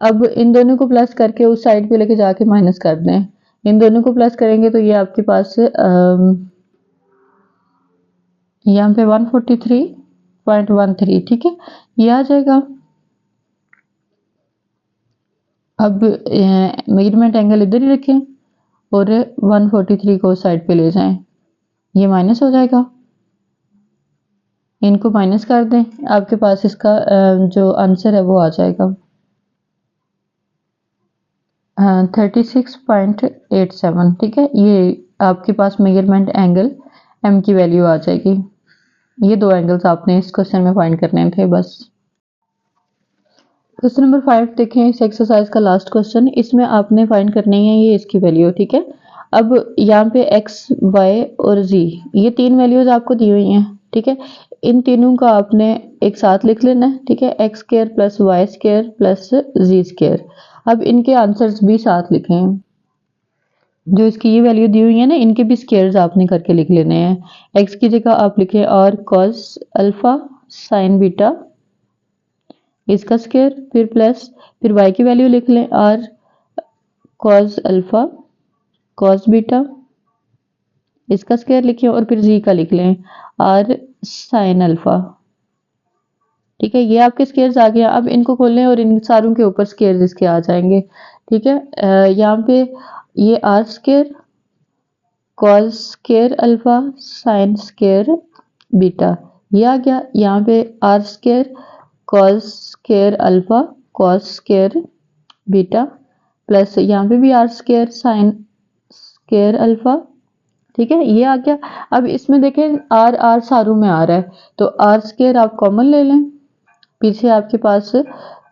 अब इन दोनों को प्लस करके उस साइड पे लेके जाके माइनस कर दें, इन दोनों को प्लस करेंगे तो ये आपके पास यहाँ पे 143.13, ठीक है, ये आ जाएगा। अब मेजरमेंट एंगल इधर ही रखें और 143 को साइड पे ले जाएं, ये माइनस हो जाएगा, इनको माइनस कर दें, आपके पास इसका जो आंसर है वो आ जाएगा 36.87, ठीक है। ये आपके पास मेजरमेंट एंगल एम की वैल्यू आ जाएगी। ये 2 एंगल्स आपने इस क्वेश्चन में फाइंड करने थे बस। क्वेश्चन नंबर 5 देखें, इस एक्सरसाइज का लास्ट क्वेश्चन, इसमें आपने फाइंड करनी है ये इसकी वैल्यू, ठीक है। अब यहाँ पे एक्स वाई और जी, ये 3 वैल्यूज आपको दी हुई हैं, ठीक है। इन तीनों का आपने एक साथ लिख लेना है, ठीक है, x square plus y square plus g square. अब इनके आंसर्स भी साथ लिखें, जो इसकी ये वैल्यू दी हुई है ना, इनके भी स्क्वायर्स आपने करके लिख लेने हैं। एक्स की जगह आप लिखें और कॉस अल्फा साइन बीटा इसका स्क्वायर, फिर प्लस, फिर y की वैल्यू लिख लें r cos alpha cos beta इसका स्क्वायर लिखें, और फिर z का लिख लें r sin अल्फा, ठीक है। ये आपके स्क्वायर्स आ गया। अब इनको खोल लें और इन सारों के ऊपर स्क्वायर्स इसके आ जाएंगे, ठीक है। यहाँ पे ये r square cos square alpha sin square beta ये आ गया। यहाँ पे r square cos square alpha cos square beta plus यहाँ पे भी R square sine square alpha, ठीक है, ये आ गया। अब इसमें देखें आर आर सारों में आ रहा है, तो आर स्क्वायर आप कॉमन ले लें, पीछे आपके पास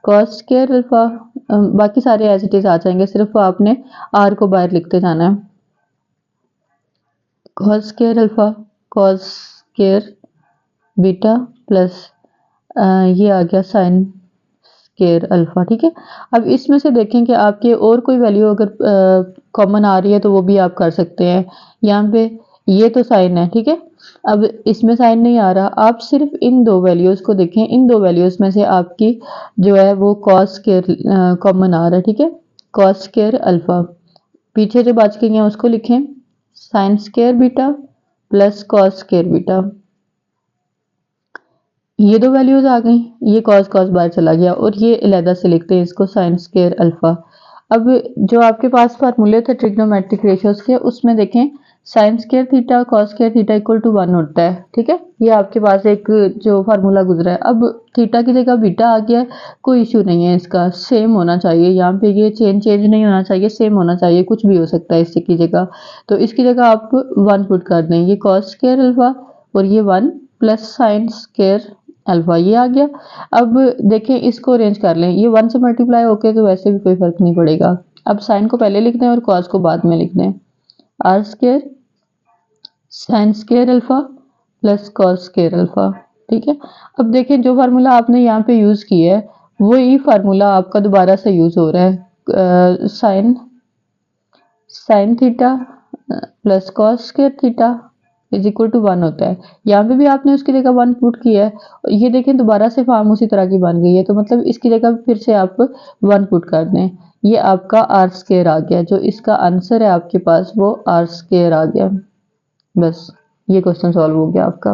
कॉस स्क्वायर अल्फा, बाकी सारे एज इट इज आ जाएंगे, सिर्फ आपने आर को बाहर लिखते जाना है। Cos square alpha cos square beta plus ये आ गया साइन स्क्वायर अल्फा, ठीक है। अब इसमें से देखें कि आपके और कोई वैल्यू अगर कॉमन आ रही है तो वो भी आप कर सकते हैं। यहाँ पे ये तो साइन है, ठीक है, अब इसमें साइन नहीं आ रहा, आप सिर्फ इन दो वैल्यूज को देखें, इन दो वैल्यूज में से आपकी जो है वो कॉस स्क्वायर कॉमन आ रहा है, ठीक है, कॉस स्क्वायर अल्फा, पीछे जो बच गई हैं उसको लिखें sine square beta plus cos square beta, ये दो वैल्यूज आ गई, ये कॉस कॉस बाहर चला गया, और ये अलहदा से लिखते हैं इसको साइन स्क्वायर अल्फा। अब जो आपके पास फार्मूले थे ट्रिग्नोमेट्रिक रेशियोज के, उसमें देखें sine square theta cos square theta equal to 1 होता है, ठीक है, ये आपके पास एक जो फार्मूला गुजरा है। अब थीटा की जगह बीटा आ गया है, कोई इशू नहीं है, इसका सेम होना चाहिए, यहाँ पे ये चेंज नहीं होना चाहिए, सेम होना चाहिए, कुछ भी हो सकता है इसकी जगह, तो इसकी जगह आप 1 पुट कर दें, ये कॉस स्क्वायर अल्फा और ये 1 प्लस साइन स्क्वायर अल्फा, ये आ गया। अब देखें इसको अरेंज कर लें, ये 1 से मल्टीप्लाई होके तो वैसे भी कोई फर्क नहीं पड़ेगा। अब साइन को पहले लिख दें और कॉस को बाद में लिख दें, R square sine square alpha plus cos square alpha, ठीक है। अब देखें जो फार्मूला आपने यहाँ पे यूज किया है वही फार्मूला आपका दोबारा से यूज हो रहा है, sine theta plus cos square theta is equal to 1 होता है, यहाँ पे भी आपने उसकी जगह 1 पुट किया है, ये देखें दोबारा से फॉर्म उसी तरह की बन गई है, तो मतलब इसकी जगह फिर से आप 1 पुट कर दें, ये आपका आर स्क्वायर आ गया, जो इसका आंसर है आपके पास वो आर स्क्वायर आ गया। बस ये क्वेश्चन सॉल्व हो गया आपका।